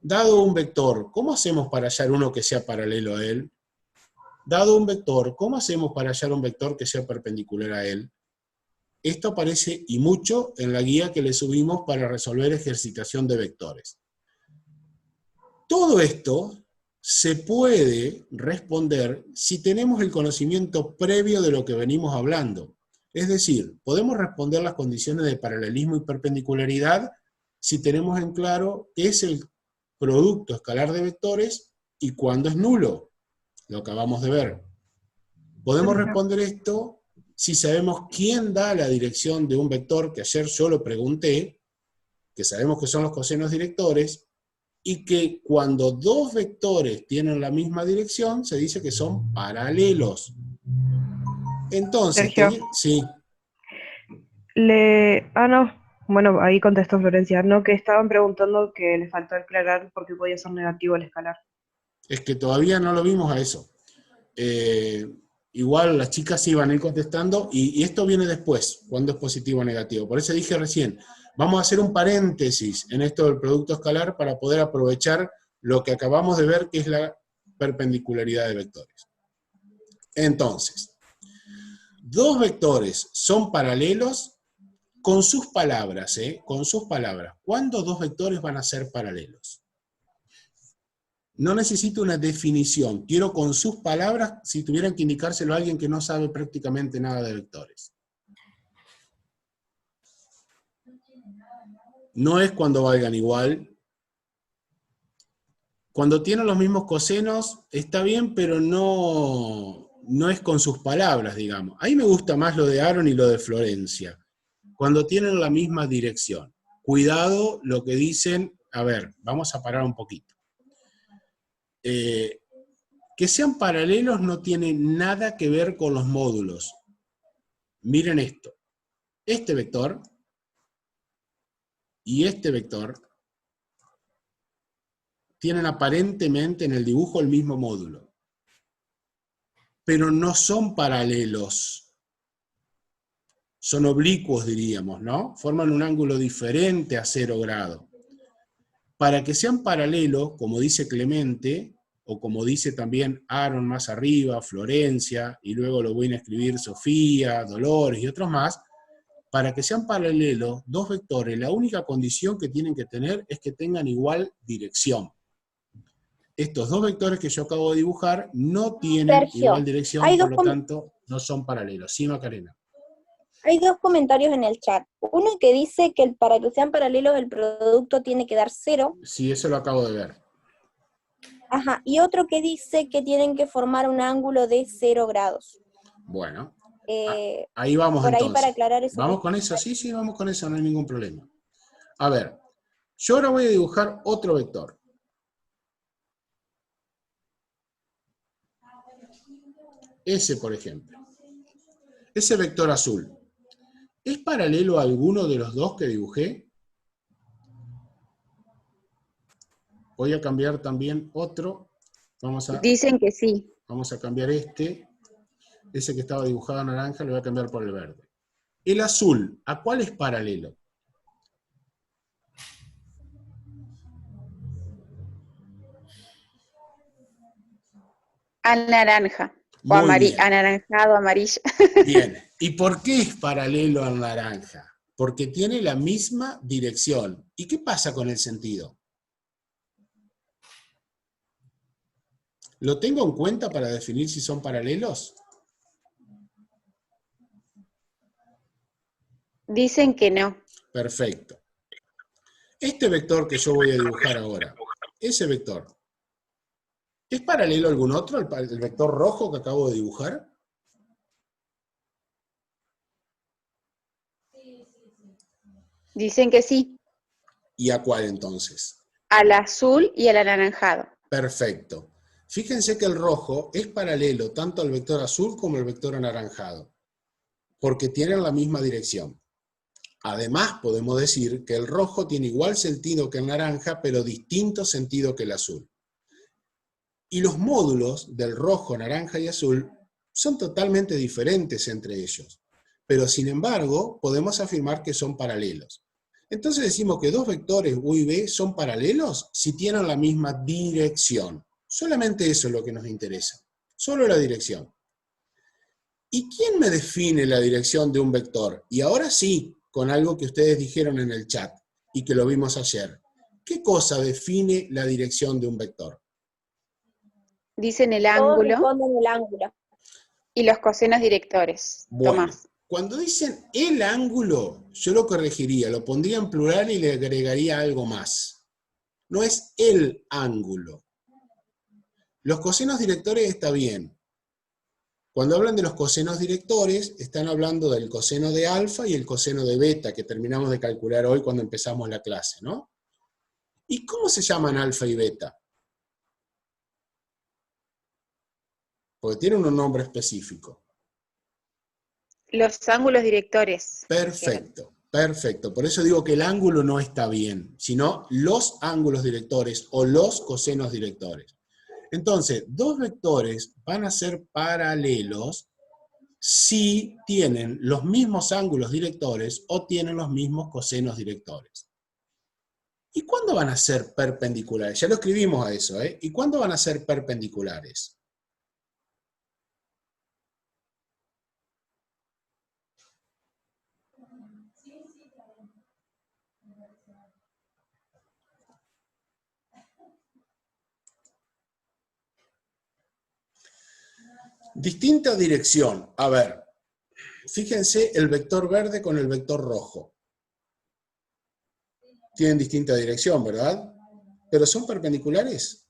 Dado un vector, ¿cómo hacemos para hallar uno que sea paralelo a él? Dado un vector, ¿cómo hacemos para hallar un vector que sea perpendicular a él? Esto aparece y mucho en la guía que le subimos para resolver ejercitación de vectores. Todo esto se puede responder si tenemos el conocimiento previo de lo que venimos hablando. Es decir, podemos responder las condiciones de paralelismo y perpendicularidad si tenemos en claro qué es el producto escalar de vectores y cuándo es nulo. Lo acabamos de ver. Podemos responder esto si sabemos quién da la dirección de un vector, que ayer yo lo pregunté, que sabemos que son los cosenos directores, y que cuando dos vectores tienen la misma dirección, se dice que son paralelos. Entonces, Sergio. sí. No. Bueno, ahí contestó Florencia, no, que estaban preguntando que les faltó aclarar por qué podía ser negativo el escalar. Es que todavía no lo vimos a eso. Igual las chicas iban a ir contestando, y esto viene después, cuando es positivo o negativo. Por eso dije recién, vamos a hacer un paréntesis en esto del producto escalar para poder aprovechar lo que acabamos de ver, que es la perpendicularidad de vectores. Entonces, dos vectores son paralelos con sus palabras, con sus palabras. ¿Cuándo dos vectores van a ser paralelos? No necesito una definición, quiero con sus palabras, si tuvieran que indicárselo a alguien que no sabe prácticamente nada de vectores. No es cuando valgan igual. Cuando tienen los mismos cosenos, está bien, pero no es con sus palabras, digamos. Ahí me gusta más lo de Aaron y lo de Florencia. Cuando tienen la misma dirección. Cuidado lo que dicen, a ver, vamos a parar un poquito. Que sean paralelos no tiene nada que ver con los módulos. Miren esto. Este vector y este vector tienen aparentemente en el dibujo el mismo módulo. Pero no son paralelos. Son oblicuos, diríamos, ¿no? Forman un ángulo diferente a 0 grado. Para que sean paralelos, como dice Clemente, o como dice también Aaron más arriba, Florencia, y luego lo voy a escribir Sofía, Dolores y otros más, para que sean paralelos, dos vectores, la única condición que tienen que tener es que tengan igual dirección. Estos dos vectores que yo acabo de dibujar no tienen Sergio, igual dirección, hay por dos lo tanto no son paralelos. Sí, Macarena. Hay dos comentarios en el chat. Uno que dice que para que sean paralelos el producto tiene que dar 0. Sí, eso lo acabo de ver. Ajá, y otro que dice que tienen que formar un ángulo de 0 grados. Bueno, Ahí vamos por ahí entonces. para aclarar eso. ¿Vamos con eso? Sí, sí, vamos con eso, no hay ningún problema. A ver, yo ahora voy a dibujar otro vector. Ese, por ejemplo. Ese vector azul. ¿Es paralelo a alguno de los dos que dibujé? Voy a cambiar también otro. Dicen que sí. Vamos a cambiar este. Ese que estaba dibujado naranja lo voy a cambiar por el verde. El azul, ¿a cuál es paralelo? Al naranja. O Muy bien. anaranjado, amarillo. Bien. ¿Y por qué es paralelo al naranja? Porque tiene la misma dirección. ¿Y qué pasa con el sentido? ¿Lo tengo en cuenta para definir si son paralelos? Dicen que no. Perfecto. Este vector que yo voy a dibujar ahora, ese vector, ¿es paralelo a algún otro, el vector rojo que acabo de dibujar? Dicen que sí. ¿Y a cuál entonces? Al azul y al anaranjado. Perfecto. Fíjense que el rojo es paralelo tanto al vector azul como al vector anaranjado, porque tienen la misma dirección. Además, podemos decir que el rojo tiene igual sentido que el naranja, pero distinto sentido que el azul. Y los módulos del rojo, naranja y azul son totalmente diferentes entre ellos, pero sin embargo, podemos afirmar que son paralelos. Entonces decimos que dos vectores U y B son paralelos si tienen la misma dirección. Solamente eso es lo que nos interesa, solo la dirección. ¿Y quién me define la dirección de un vector? Y ahora sí, con algo que ustedes dijeron en el chat y que lo vimos ayer. ¿Qué cosa define la dirección de un vector? Dicen el Todos ángulo responden el ángulo. y los cosenos directores. Bueno, Tomás. cuando dicen el ángulo, yo lo corregiría, lo pondría en plural y le agregaría algo más. No es el ángulo. Los cosenos directores está bien. Cuando hablan de los cosenos directores, están hablando del coseno de alfa y el coseno de beta, que terminamos de calcular hoy cuando empezamos la clase, ¿no? ¿Y cómo se llaman alfa y beta? Porque tienen un nombre específico. Los ángulos directores. Perfecto, perfecto. Por eso digo que el ángulo no está bien, sino los ángulos directores o los cosenos directores. Entonces, dos vectores van a ser paralelos si tienen los mismos ángulos directores o tienen los mismos cosenos directores. ¿Y cuándo van a ser perpendiculares? Ya lo escribimos a eso, ¿eh? ¿Y cuándo van a ser perpendiculares? Distinta dirección. A ver, fíjense el vector verde con el vector rojo. Tienen distinta dirección, ¿verdad? ¿Pero son perpendiculares?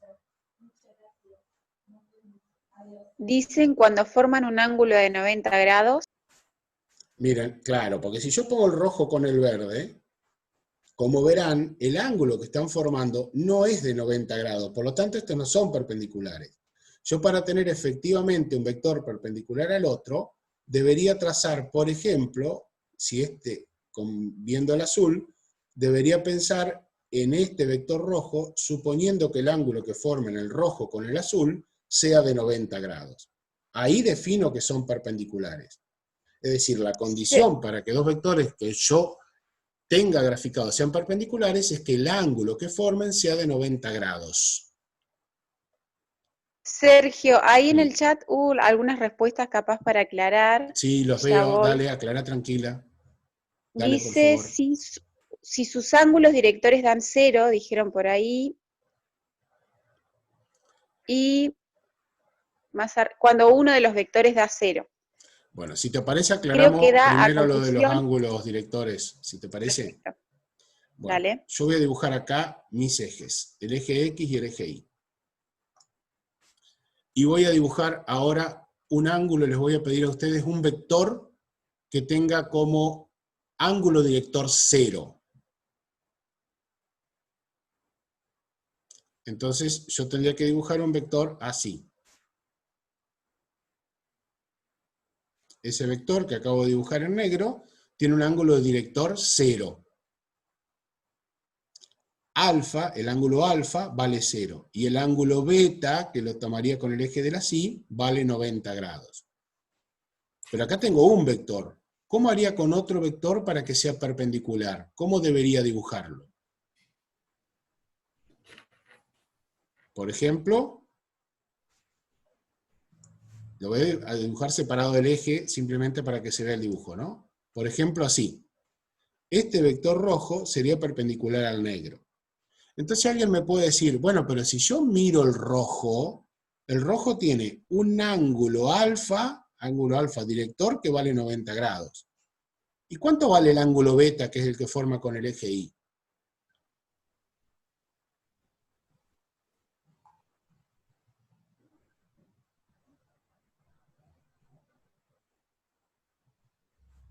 Dicen cuando forman un ángulo de 90 grados. Miren, claro, porque si yo pongo el rojo con el verde, como verán, el ángulo que están formando no es de 90 grados, por lo tanto estos no son perpendiculares. Yo para tener efectivamente un vector perpendicular al otro, debería trazar, por ejemplo, si viendo el azul, debería pensar en este vector rojo, suponiendo que el ángulo que formen el rojo con el azul sea de 90 grados. Ahí defino que son perpendiculares. Es decir, la condición para que dos vectores que yo tenga graficados sean perpendiculares es que el ángulo que formen sea de 90 grados. Sergio, ahí en el chat hubo algunas respuestas capaz para aclarar. Sí, los Ya veo. voy. Dale, aclara tranquila. Dale, por Dice, favor. si sus ángulos directores dan 0, dijeron por ahí, y cuando uno de los vectores da 0. Bueno, si te parece, Creo aclaramos que da a primero lo de los confusión. ángulos directores, si te parece. Perfecto. Bueno, Dale. yo voy a dibujar acá mis ejes, el eje X y el eje Y. Y voy a dibujar ahora un ángulo, les voy a pedir a ustedes un vector que tenga como ángulo director 0. Entonces yo tendría que dibujar un vector así. Ese vector que acabo de dibujar en negro tiene un ángulo director 0. Alfa, el ángulo alfa, vale 0. Y el ángulo beta, que lo tomaría con el eje de la Y, vale 90 grados. Pero acá tengo un vector. ¿Cómo haría con otro vector para que sea perpendicular? ¿Cómo debería dibujarlo? Por ejemplo, lo voy a dibujar separado del eje simplemente para que se vea el dibujo, ¿no? Por ejemplo, así. Este vector rojo sería perpendicular al negro. Entonces alguien me puede decir, bueno, pero si yo miro el rojo tiene un ángulo alfa director que vale 90 grados. ¿Y cuánto vale el ángulo beta, que es el que forma con el eje Y?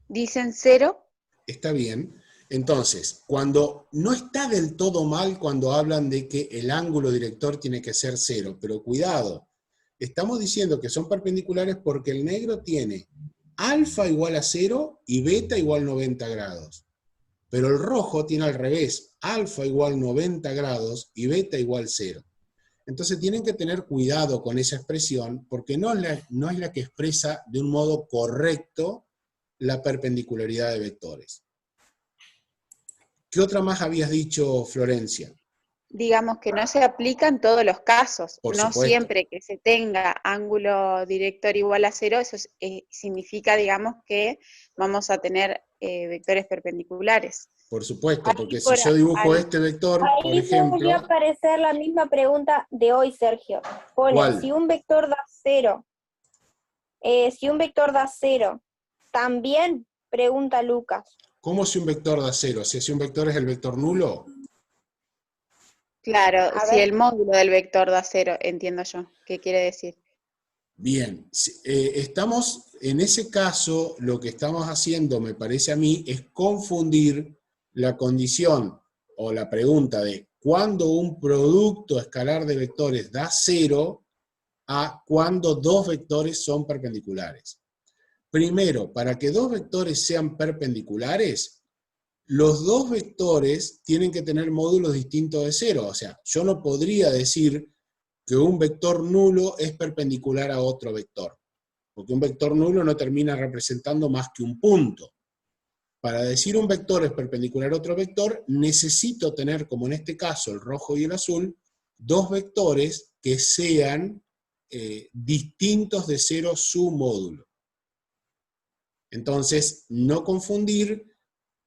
Dicen 0. Está bien. Entonces, cuando no está del todo mal cuando hablan de que el ángulo director tiene que ser 0, pero cuidado, estamos diciendo que son perpendiculares porque el negro tiene alfa igual a 0 y beta igual 90 grados. Pero el rojo tiene al revés, alfa igual 90 grados y beta igual 0. Entonces tienen que tener cuidado con esa expresión porque no es la que expresa de un modo correcto la perpendicularidad de vectores. ¿Qué otra más habías dicho, Florencia? Digamos que no se aplica en todos los casos. Por No supuesto. siempre que se tenga ángulo director igual a 0, eso significa, digamos, que vamos a tener vectores perpendiculares. Por supuesto, porque Ahí si yo dibujo ahí- este vector, por Ahí podría ejemplo, aparecer la misma pregunta de hoy, Sergio. Pone, ¿cuál? si un vector da 0, también pregunta Lucas. ¿Cómo si un vector da 0? Si un vector es el vector nulo. Claro, A si ver. el módulo del vector da 0, entiendo yo. ¿Qué quiere decir? Bien, estamos, en ese caso, lo que estamos haciendo, me parece a mí, es confundir la condición o la pregunta de cuándo un producto escalar de vectores da 0 a cuándo dos vectores son perpendiculares. Primero, para que dos vectores sean perpendiculares, los dos vectores tienen que tener módulos distintos de 0. O sea, yo no podría decir que un vector nulo es perpendicular a otro vector, porque un vector nulo no termina representando más que un punto. Para decir un vector es perpendicular a otro vector, necesito tener, como en este caso, el rojo y el azul, dos vectores que sean distintos de 0 su módulo. Entonces, no confundir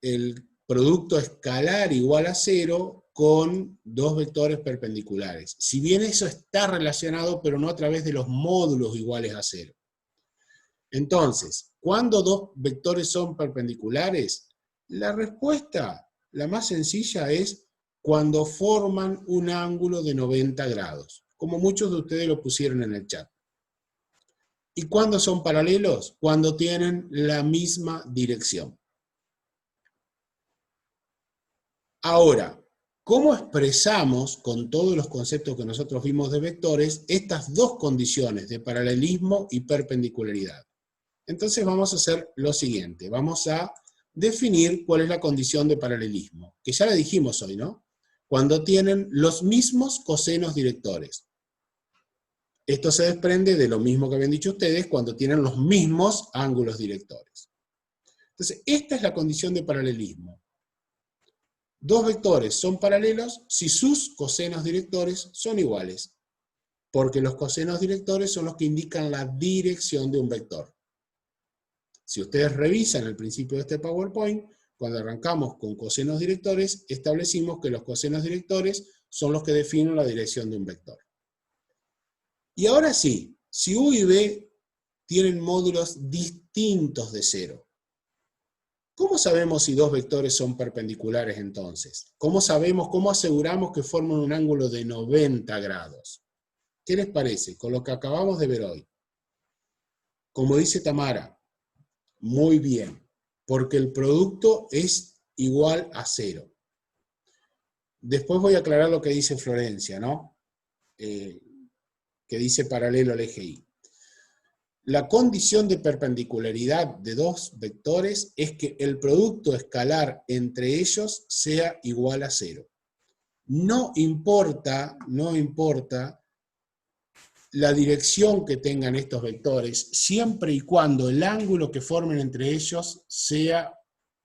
el producto escalar igual a 0 con dos vectores perpendiculares. Si bien eso está relacionado, pero no a través de los módulos iguales a 0. Entonces, ¿cuándo dos vectores son perpendiculares? La respuesta, la más sencilla, es cuando forman un ángulo de 90 grados, como muchos de ustedes lo pusieron en el chat. ¿Y cuándo son paralelos? Cuando tienen la misma dirección. Ahora, ¿cómo expresamos, con todos los conceptos que nosotros vimos de vectores, estas dos condiciones de paralelismo y perpendicularidad? Entonces vamos a hacer lo siguiente, vamos a definir cuál es la condición de paralelismo, que ya la dijimos hoy, ¿no? Cuando tienen los mismos cosenos directores. Esto se desprende de lo mismo que habían dicho ustedes, cuando tienen los mismos ángulos directores. Entonces, esta es la condición de paralelismo. Dos vectores son paralelos si sus cosenos directores son iguales, porque los cosenos directores son los que indican la dirección de un vector. Si ustedes revisan el principio de este PowerPoint, cuando arrancamos con cosenos directores, establecimos que los cosenos directores son los que definen la dirección de un vector. Y ahora sí, si U y B tienen módulos distintos de 0, ¿cómo sabemos si dos vectores son perpendiculares entonces? ¿Cómo sabemos, cómo aseguramos que forman un ángulo de 90 grados? ¿Qué les parece con lo que acabamos de ver hoy? como dice Tamara, muy bien, porque el producto es igual a 0. Después voy a aclarar lo que dice Florencia, ¿no? Que dice paralelo al eje Y. La condición de perpendicularidad de dos vectores es que el producto escalar entre ellos sea igual a 0. No importa la dirección que tengan estos vectores, siempre y cuando el ángulo que formen entre ellos sea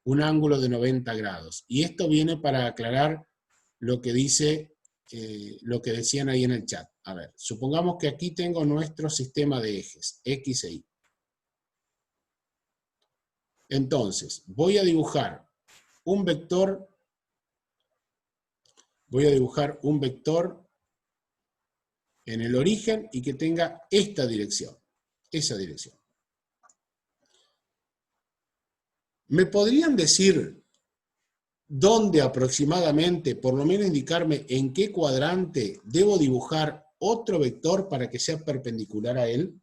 un ángulo de 90 grados. Y esto viene para aclarar lo que dice, lo que decían ahí en el chat. A ver, supongamos que aquí tengo nuestro sistema de ejes, X e Y. Entonces, voy a dibujar un vector en el origen y que tenga esta dirección, esa dirección. ¿Me podrían decir dónde aproximadamente, por lo menos indicarme en qué cuadrante debo dibujar otro vector para que sea perpendicular a él?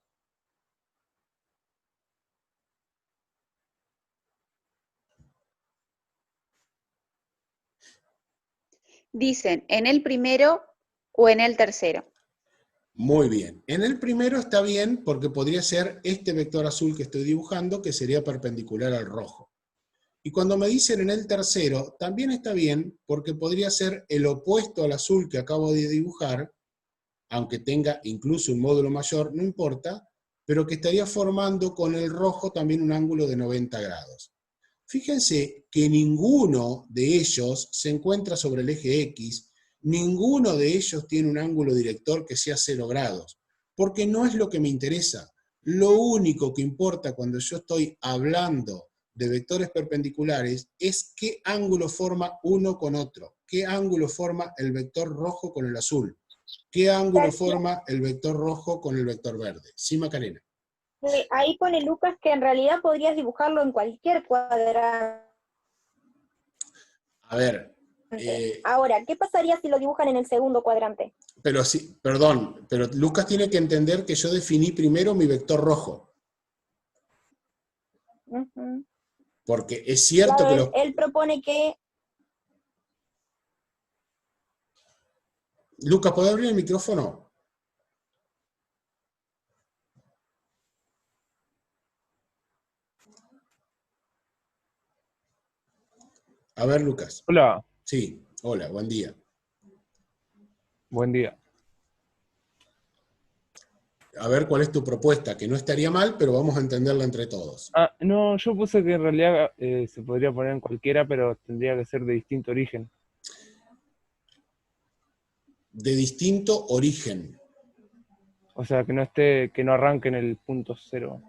Dicen, ¿en el primero o en el tercero? Muy bien. En el primero está bien porque podría ser este vector azul que estoy dibujando, que sería perpendicular al rojo. Y cuando me dicen en el tercero, también está bien porque podría ser el opuesto al azul que acabo de dibujar, aunque tenga incluso un módulo mayor, no importa, pero que estaría formando con el rojo también un ángulo de 90 grados. Fíjense que ninguno de ellos se encuentra sobre el eje X, ninguno de ellos tiene un ángulo director que sea 0 grados, porque no es lo que me interesa. Lo único que importa cuando yo estoy hablando de vectores perpendiculares es qué ángulo forma uno con otro, qué ángulo forma el vector rojo con el azul, qué ángulo forma el vector rojo con el vector verde. Sí, Macarena. Ahí pone Lucas que en realidad podrías dibujarlo en cualquier cuadrante. A ver. Ahora, ¿qué pasaría si lo dibujan en el segundo cuadrante? Pero sí, perdón, pero Lucas tiene que entender que yo definí primero mi vector rojo. Porque es cierto claro, que él propone que... Lucas, ¿puede abrir el micrófono? A ver, Lucas. Hola. Sí, hola, buen día. Buen día. A ver cuál es tu propuesta, que no estaría mal, pero vamos a entenderla entre todos. No, yo puse que en realidad se podría poner en cualquiera, pero tendría que ser de distinto origen. De distinto origen. O sea, que no arranque en el punto 0.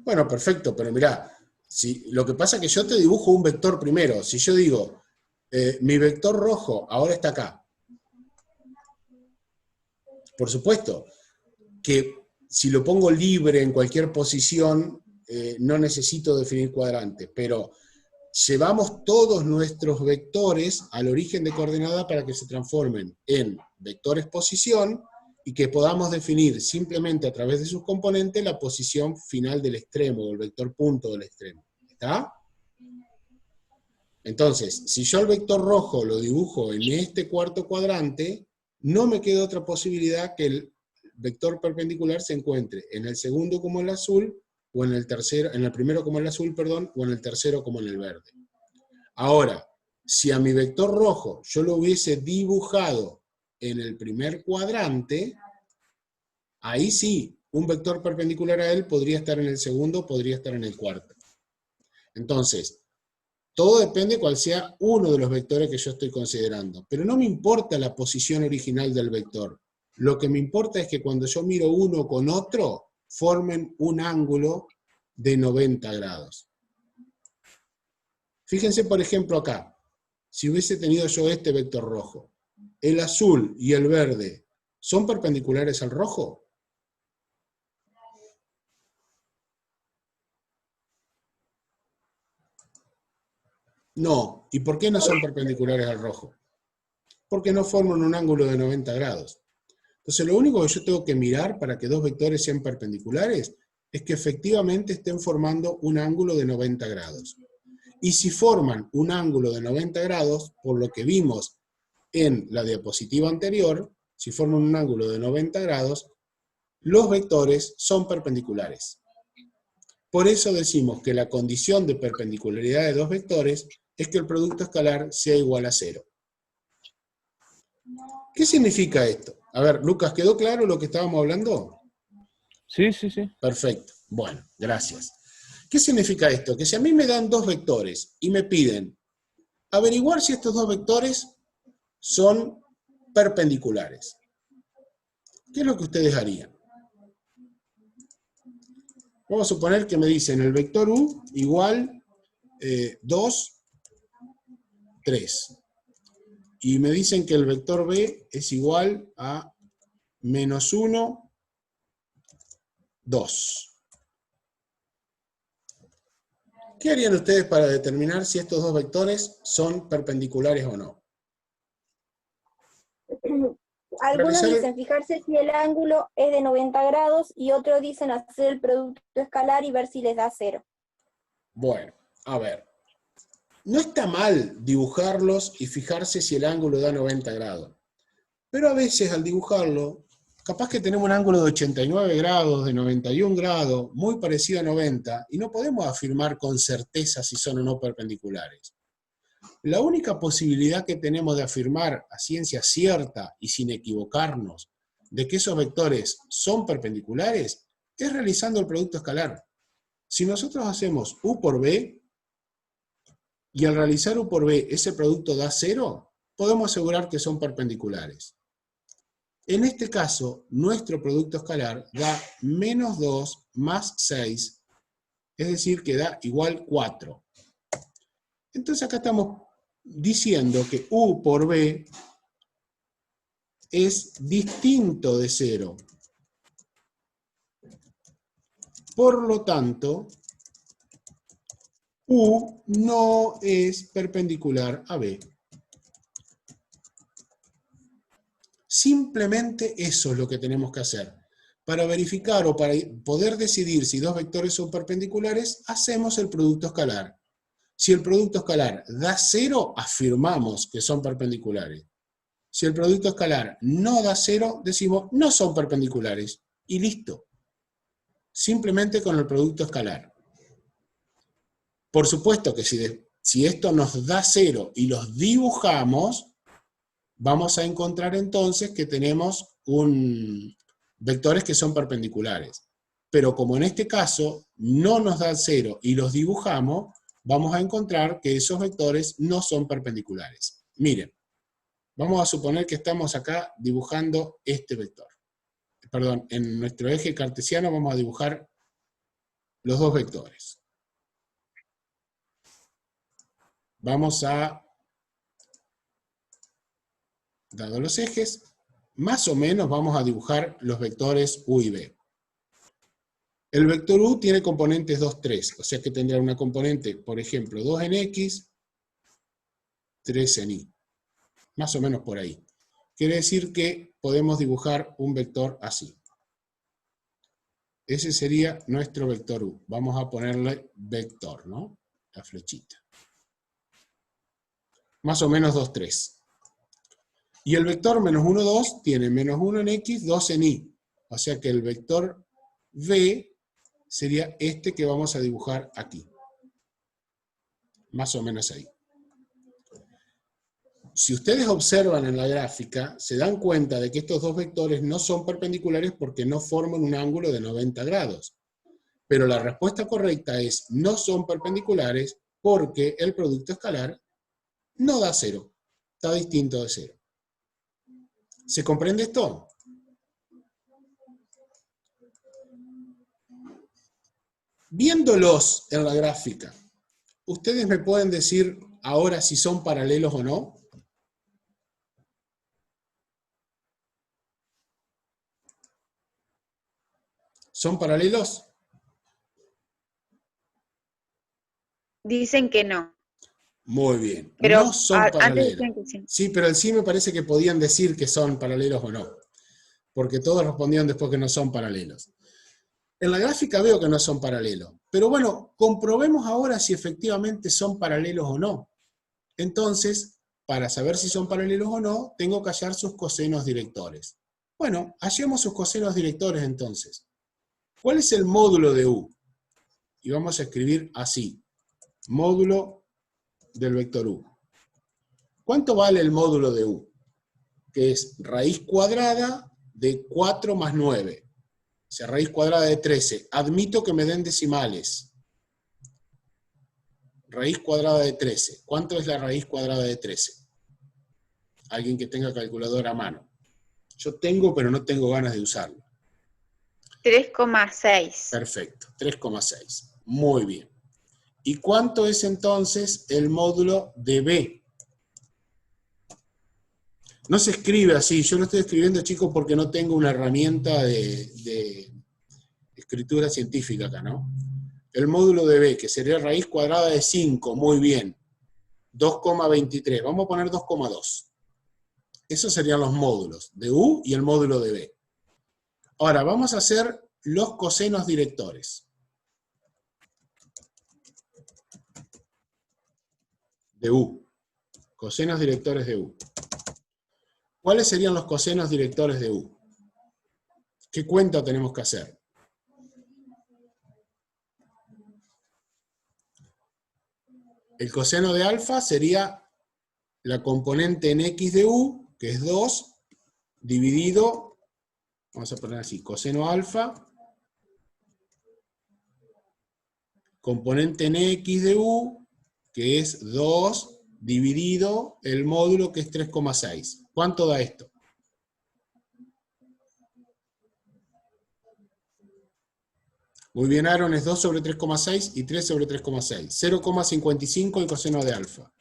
Bueno, perfecto, pero mirá, si, lo que pasa es que yo te dibujo un vector primero. Si yo digo, mi vector rojo ahora está acá. Por supuesto que si lo pongo libre en cualquier posición, no necesito definir cuadrantes, pero llevamos todos nuestros vectores al origen de coordenada para que se transformen en vectores posición y que podamos definir simplemente a través de sus componentes la posición final del extremo, o el vector punto del extremo. ¿Está? Entonces, si yo el vector rojo lo dibujo en este cuarto cuadrante, no me queda otra posibilidad que el vector perpendicular se encuentre en el segundo como el azul, o en el tercero, en el primero como el azul, perdón, o en el tercero como en el verde. Ahora, si a mi vector rojo yo lo hubiese dibujado en el primer cuadrante, ahí sí, un vector perpendicular a él podría estar en el segundo, podría estar en el cuarto. Entonces, todo depende cuál sea uno de los vectores que yo estoy considerando. Pero no me importa la posición original del vector. Lo que me importa es que cuando yo miro uno con otro, formen un ángulo de 90 grados. Fíjense, por ejemplo, acá. Si hubiese tenido yo este vector rojo, ¿el azul y el verde son perpendiculares al rojo? No. ¿Y por qué no son perpendiculares al rojo? Porque no forman un ángulo de 90 grados. Entonces lo único que yo tengo que mirar para que dos vectores sean perpendiculares es que efectivamente estén formando un ángulo de 90 grados. Y si forman un ángulo de 90 grados, por lo que vimos en la diapositiva anterior, si forman un ángulo de 90 grados, los vectores son perpendiculares. Por eso decimos que la condición de perpendicularidad de dos vectores es que el producto escalar sea igual a 0. ¿Qué significa esto? A ver, Lucas, ¿quedó claro lo que estábamos hablando? Sí, sí, sí. Perfecto. Bueno, gracias. ¿Qué significa esto? Que si a mí me dan dos vectores y me piden averiguar si estos dos vectores son perpendiculares, ¿qué es lo que ustedes harían? Vamos a suponer que me dicen el vector u igual 2, 3. Y me dicen que el vector b es igual a menos 1, 2. ¿Qué harían ustedes para determinar si estos dos vectores son perpendiculares o no? Algunos dicen fijarse si el ángulo es de 90 grados y otros dicen hacer el producto escalar y ver si les da 0. Bueno, a ver. No está mal dibujarlos y fijarse si el ángulo da 90 grados. Pero a veces al dibujarlo, capaz que tenemos un ángulo de 89 grados, de 91 grados, muy parecido a 90, y no podemos afirmar con certeza si son o no perpendiculares. La única posibilidad que tenemos de afirmar a ciencia cierta y sin equivocarnos de que esos vectores son perpendiculares es realizando el producto escalar. Si nosotros hacemos u por b, y al realizar u por b ese producto da 0, podemos asegurar que son perpendiculares. En este caso, nuestro producto escalar da menos 2 más 6, es decir, que da igual 4. Entonces acá estamos diciendo que u por b es distinto de 0. Por lo tanto, u no es perpendicular a b. Simplemente eso es lo que tenemos que hacer. Para verificar o para poder decidir si dos vectores son perpendiculares, hacemos el producto escalar. Si el producto escalar da 0, afirmamos que son perpendiculares. Si el producto escalar no da 0, decimos no son perpendiculares. Y listo. Simplemente con el producto escalar. Por supuesto que si esto nos da 0 y los dibujamos, vamos a encontrar entonces que tenemos vectores que son perpendiculares. Pero como en este caso no nos da 0 y los dibujamos, vamos a encontrar que esos vectores no son perpendiculares. Miren, vamos a suponer que estamos acá dibujando este vector. Perdón, en nuestro eje cartesiano vamos a dibujar los dos vectores. Vamos a, dado los ejes, más o menos vamos a dibujar los vectores u y b. El vector u tiene componentes 2, 3, o sea que tendrá una componente, por ejemplo, 2 en x, 3 en y. Más o menos por ahí. Quiere decir que podemos dibujar un vector así. Ese sería nuestro vector u. Vamos a ponerle vector, ¿no? La flechita. Más o menos 2, 3. Y el vector menos 1, 2 tiene menos 1 en x, 2 en y. O sea que el vector v sería este que vamos a dibujar aquí. Más o menos ahí. Si ustedes observan en la gráfica, se dan cuenta de que estos dos vectores no son perpendiculares porque no forman un ángulo de 90 grados. Pero la respuesta correcta es no son perpendiculares porque el producto escalar no da 0. Está distinto de 0. ¿Se comprende esto? Viéndolos en la gráfica, ¿ustedes me pueden decir ahora si son paralelos o no? ¿Son paralelos? Dicen que no. Muy bien. Pero no son antes paralelos. decían que sí. Sí, pero sí me parece que podían decir que son paralelos o no. Porque todos respondían después que no son paralelos. En la gráfica veo que no son paralelos. Pero bueno, comprobemos ahora si efectivamente son paralelos o no. Entonces, para saber si son paralelos o no, tengo que hallar sus cosenos directores. Bueno, hallemos sus cosenos directores entonces. ¿Cuál es el módulo de U? Y vamos a escribir así. Módulo del vector U. ¿Cuánto vale el módulo de U? Que es raíz cuadrada de 4 más 9. O sea, raíz cuadrada de 13. Admito que me den decimales. Raíz cuadrada de 13. ¿Cuánto es la raíz cuadrada de 13? Alguien que tenga calculadora a mano. Yo tengo, pero no tengo ganas de usarlo. 3,6. Perfecto, 3,6. Muy bien. ¿Y cuánto es entonces el módulo de B? No se escribe así, yo lo estoy escribiendo, chicos, porque no tengo una herramienta de escritura científica acá, ¿no? El módulo de B, que sería raíz cuadrada de 5, muy bien. 2,23, vamos a poner 2,2. Esos serían los módulos de U y el módulo de B. Ahora, vamos a hacer los cosenos directores. De U. Cosenos directores de U. ¿Cuáles serían los cosenos directores de U? ¿Qué cuenta tenemos que hacer? El coseno de alfa sería la componente en X de U, que es 2, dividido, vamos a poner así, coseno alfa, componente en X de U, que es 2, dividido el módulo, que es 3,6. ¿Cuánto da esto? Muy bien, Aaron, es 2 sobre 3,6 y 3 sobre 3,6. 0,55 el coseno de alfa.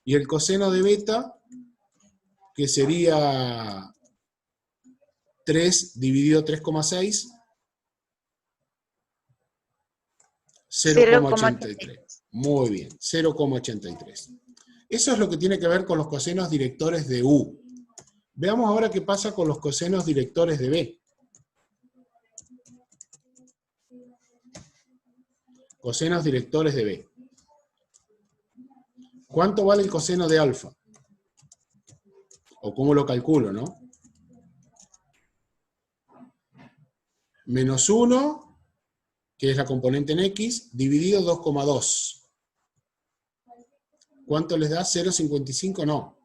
Y el coseno de beta, que sería 3 dividido 3,6, 0,83. Muy bien, 0,83. Eso es lo que tiene que ver con los cosenos directores de U. Veamos ahora qué pasa con los cosenos directores de B. Cosenos directores de B. ¿Cuánto vale el coseno de alfa? O cómo lo calculo, ¿no? Menos 1, que es la componente en X, dividido 2,2. ¿Cuánto les da? 0,55, no.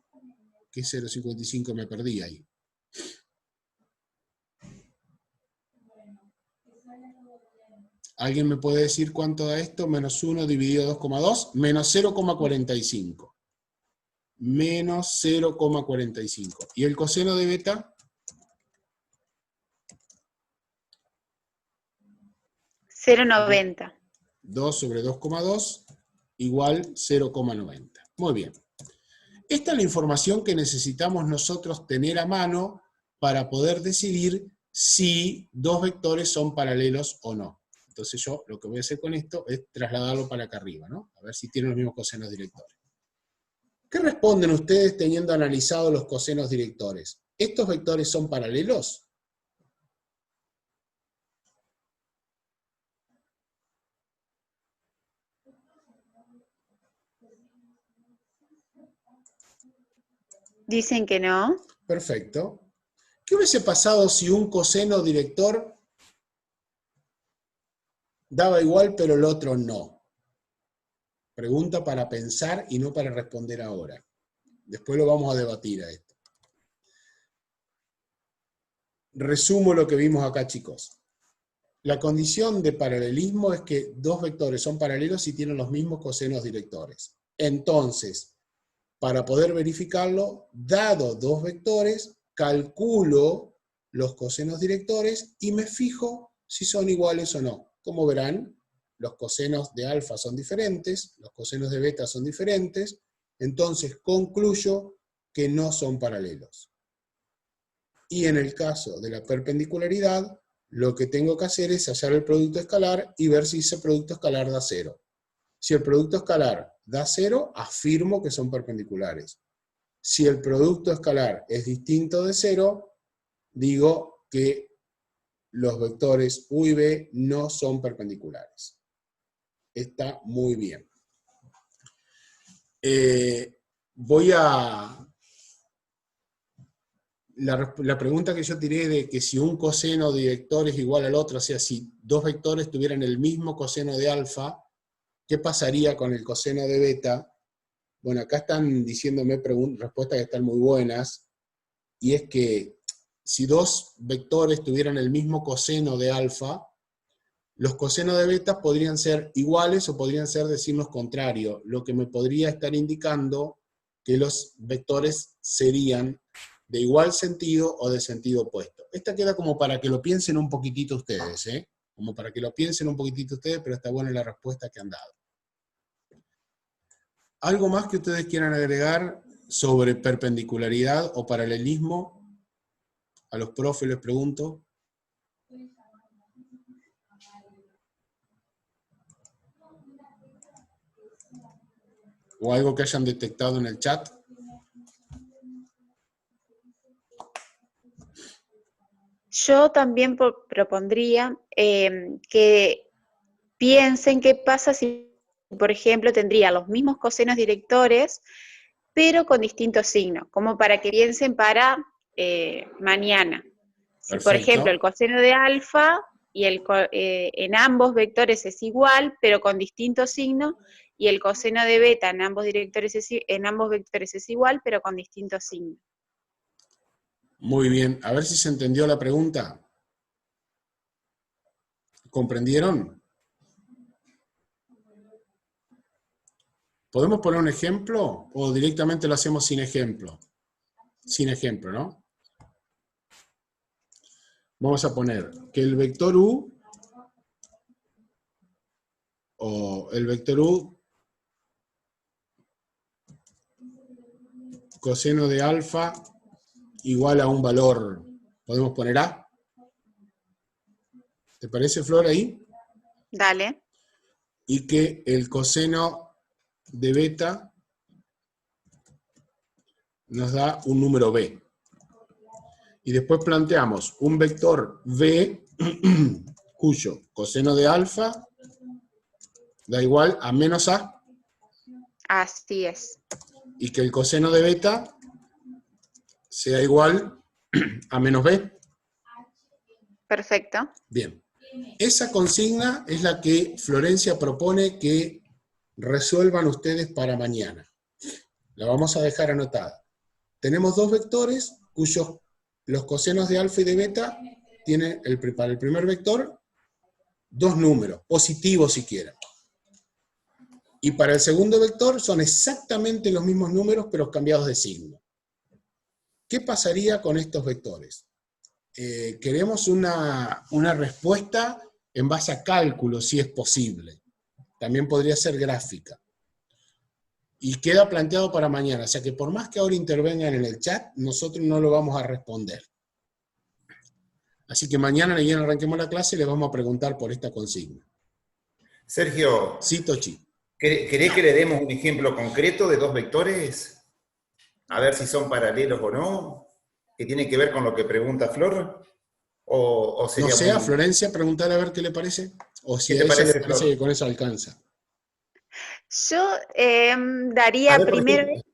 ¿Qué es 0,55? Me perdí ahí. ¿Alguien me puede decir cuánto da esto? Menos 1 dividido 2,2, menos 0,45. Menos 0,45. ¿Y el coseno de beta? 0,90. 2 sobre 2,2 igual 0,90. Muy bien. Esta es la información que necesitamos nosotros tener a mano para poder decidir si dos vectores son paralelos o no. Entonces yo lo que voy a hacer con esto es trasladarlo para acá arriba, ¿no? A ver si tienen los mismos cosenos directores. ¿Qué responden ustedes teniendo analizado los cosenos directores? ¿Estos vectores son paralelos? Dicen que no. Perfecto. ¿Qué hubiese pasado si un coseno director daba igual pero el otro no? Pregunta para pensar y no para responder ahora. Después lo vamos a debatir a esto. Resumo lo que vimos acá, chicos. La condición de paralelismo es que dos vectores son paralelos y tienen los mismos cosenos directores. Entonces, para poder verificarlo, dado dos vectores, calculo los cosenos directores y me fijo si son iguales o no. Como verán, los cosenos de alfa son diferentes, los cosenos de beta son diferentes, entonces concluyo que no son paralelos. Y en el caso de la perpendicularidad, lo que tengo que hacer es hallar el producto escalar y ver si ese producto escalar da 0. Si el producto escalar da 0, afirmo que son perpendiculares. Si el producto escalar es distinto de 0, digo que los vectores U y B no son perpendiculares. Está muy bien. Voy a... La pregunta que yo tiré de que si un coseno de vector es igual al otro, o sea, si dos vectores tuvieran el mismo coseno de alfa, ¿qué pasaría con el coseno de beta? Bueno, acá están diciéndome respuestas que están muy buenas, y es que si dos vectores tuvieran el mismo coseno de alfa, los cosenos de beta podrían ser iguales o podrían ser de signos contrarios, lo que me podría estar indicando que los vectores serían de igual sentido o de sentido opuesto. Esta queda como para que lo piensen un poquitito ustedes, ¿eh? Como para que lo piensen un poquitito ustedes, pero está buena la respuesta que han dado. ¿Algo más que ustedes quieran agregar sobre perpendicularidad o paralelismo? A los profes les pregunto. ¿O algo que hayan detectado en el chat? Yo también propondría que piensen qué pasa si, por ejemplo, tendría los mismos cosenos directores, pero con distintos signos, como para que piensen para mañana. Si, por ejemplo, el coseno de alfa y en ambos vectores es igual, pero con distintos signos, y el coseno de beta en ambos vectores es igual, pero con distintos signos. Muy bien, a ver si se entendió la pregunta. ¿Comprendieron? ¿Podemos poner un ejemplo o directamente lo hacemos sin ejemplo? Sin ejemplo, ¿no? Vamos a poner que el vector U o el vector U coseno de alfa igual a un valor, podemos poner A. ¿Te parece, Flor, ahí? Dale. Y que el coseno de beta nos da un número B. Y después planteamos un vector B cuyo coseno de alfa da igual a menos A. Así es. Y que el coseno de beta sea igual a menos B. Perfecto. Bien. Esa consigna es la que Florencia propone que resuelvan ustedes para mañana. La vamos a dejar anotada. Tenemos dos vectores cuyos los cosenos de alfa y de beta tienen para el primer vector dos números, positivos si quieren. Y para el segundo vector son exactamente los mismos números, pero cambiados de signo. ¿Qué pasaría con estos vectores? Queremos una respuesta en base a cálculo, si es posible. También podría ser gráfica. Y queda planteado para mañana, o sea que por más que ahora intervengan en el chat, nosotros no lo vamos a responder. Así que mañana, ni bien arranquemos la clase, les vamos a preguntar por esta consigna. Sergio, Sí, Tochi. ¿querés que le demos un ejemplo concreto de dos vectores? A ver si son paralelos o no, que tiene que ver con lo que pregunta Flor. O sería no sé, a muy... Florencia preguntar a ver qué le parece, o si ¿Qué a te ella le parece, parece Flor? que con eso alcanza. Yo A daría ver, por primero ejemplo,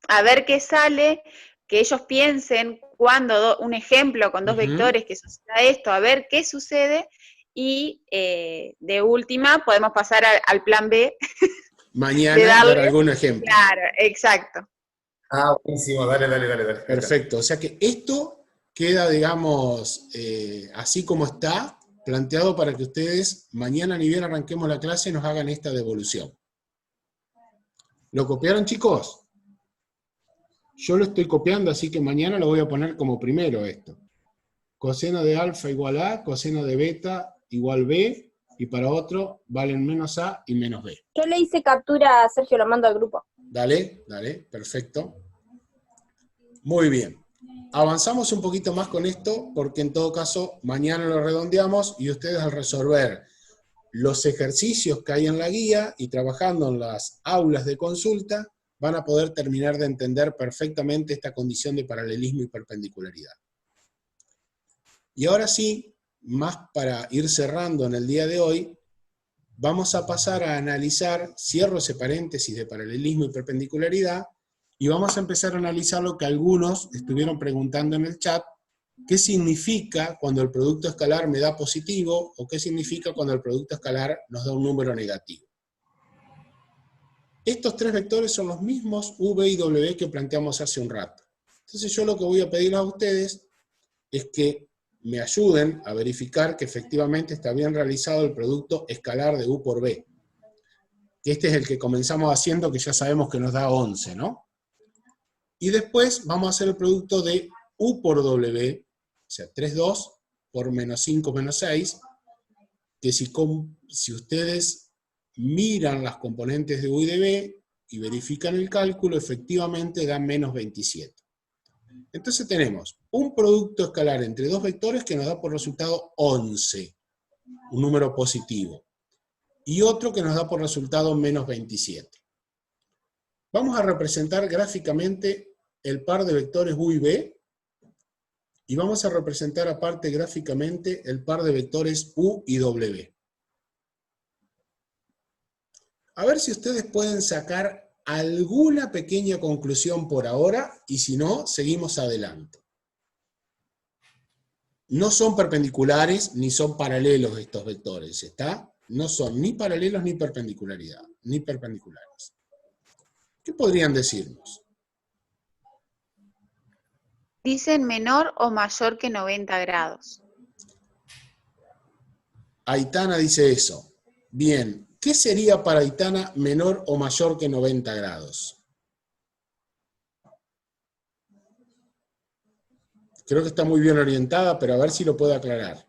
a ver qué sale, que ellos piensen cuando un ejemplo con dos vectores que suceda esto, a ver qué sucede, y de última podemos pasar al plan B. Mañana dar algún ejemplo. Claro, exacto. buenísimo, dale. Perfecto, o sea que esto queda, digamos, así como está, planteado para que ustedes mañana ni bien arranquemos la clase nos hagan esta devolución. ¿Lo copiaron, chicos? Yo lo estoy copiando, así que mañana lo voy a poner como primero esto. Coseno de alfa igual A, coseno de beta igual B, y para otro valen menos A y menos B. Yo le hice captura a Sergio, lo mando al grupo. Dale, perfecto. Muy bien. Avanzamos un poquito más con esto, porque en todo caso, mañana lo redondeamos, y ustedes al resolver los ejercicios que hay en la guía y trabajando en las aulas de consulta, van a poder terminar de entender perfectamente esta condición de paralelismo y perpendicularidad. Y ahora sí, más para ir cerrando en el día de hoy, vamos a pasar a analizar, cierro ese paréntesis de paralelismo y perpendicularidad, y vamos a empezar a analizar lo que algunos estuvieron preguntando en el chat, qué significa cuando el producto escalar me da positivo, o qué significa cuando el producto escalar nos da un número negativo. Estos tres vectores son los mismos v y w que planteamos hace un rato. Entonces yo lo que voy a pedir a ustedes es que me ayuden a verificar que efectivamente está bien realizado el producto escalar de u por b. Este es el que comenzamos haciendo, que ya sabemos que nos da 11, ¿no? Y después vamos a hacer el producto de u por w, o sea, 3,2 por menos 5 menos 6, que si ustedes miran las componentes de u y de b y verifican el cálculo, efectivamente da menos 27. Entonces tenemos un producto escalar entre dos vectores que nos da por resultado 11, un número positivo, y otro que nos da por resultado menos 27. Vamos a representar gráficamente el par de vectores u y b, y vamos a representar aparte gráficamente el par de vectores u y w. A ver si ustedes pueden sacar alguna pequeña conclusión por ahora, y si no, seguimos adelante. No son perpendiculares ni son paralelos estos vectores, ¿está? No son ni paralelos ni perpendicularidad, ni perpendiculares. ¿Qué podrían decirnos? Dicen menor o mayor que 90 grados. Aitana dice eso. Bien, ¿qué sería para Aitana menor o mayor que 90 grados? Creo que está muy bien orientada, pero a ver si lo puedo aclarar.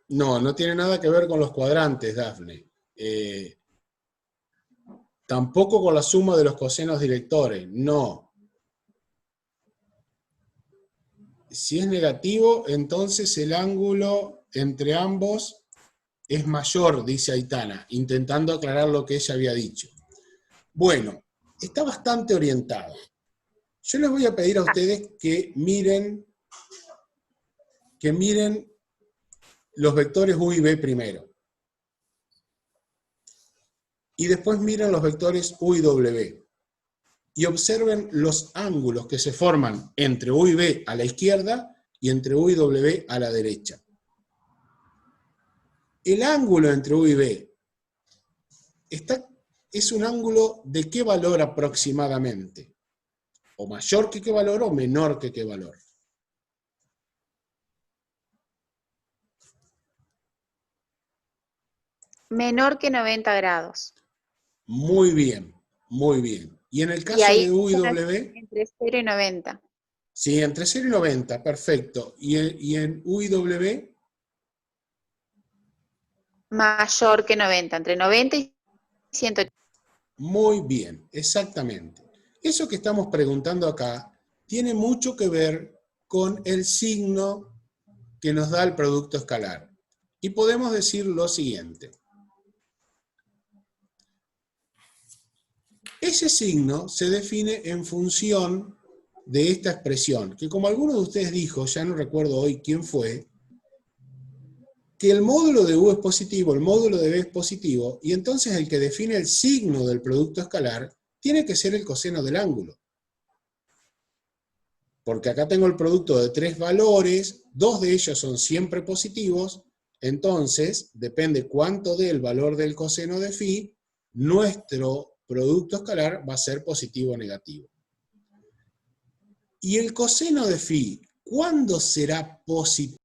No, no tiene nada que ver con los cuadrantes, Dafne. Tampoco con la suma de los cosenos directores, no. Si es negativo, entonces el ángulo entre ambos es mayor, dice Aitana, intentando aclarar lo que ella había dicho. Bueno, está bastante orientada. Yo les voy a pedir a ustedes que miren los vectores u y b primero. Y después miren los vectores u y w. Y observen los ángulos que se forman entre u y b a la izquierda y entre u y w a la derecha. El ángulo entre u y b es un ángulo de qué valor aproximadamente. O mayor que qué valor o menor que qué valor. Menor que 90 grados. Muy bien, muy bien. ¿Y en el caso de u y w? Entre 0 y 90. Sí, entre 0 y 90, perfecto. ¿Y en u y w? Mayor que 90, entre 90 y 180. Muy bien, exactamente. Eso que estamos preguntando acá tiene mucho que ver con el signo que nos da el producto escalar. Y podemos decir lo siguiente. Ese signo se define en función de esta expresión, que como alguno de ustedes dijo, ya no recuerdo hoy quién fue, que el módulo de u es positivo, el módulo de b es positivo, y entonces el que define el signo del producto escalar tiene que ser el coseno del ángulo. Porque acá tengo el producto de tres valores, dos de ellos son siempre positivos, entonces, depende cuánto dé el valor del coseno de phi, nuestro producto escalar va a ser positivo o negativo. Y el coseno de phi, ¿cuándo será positivo?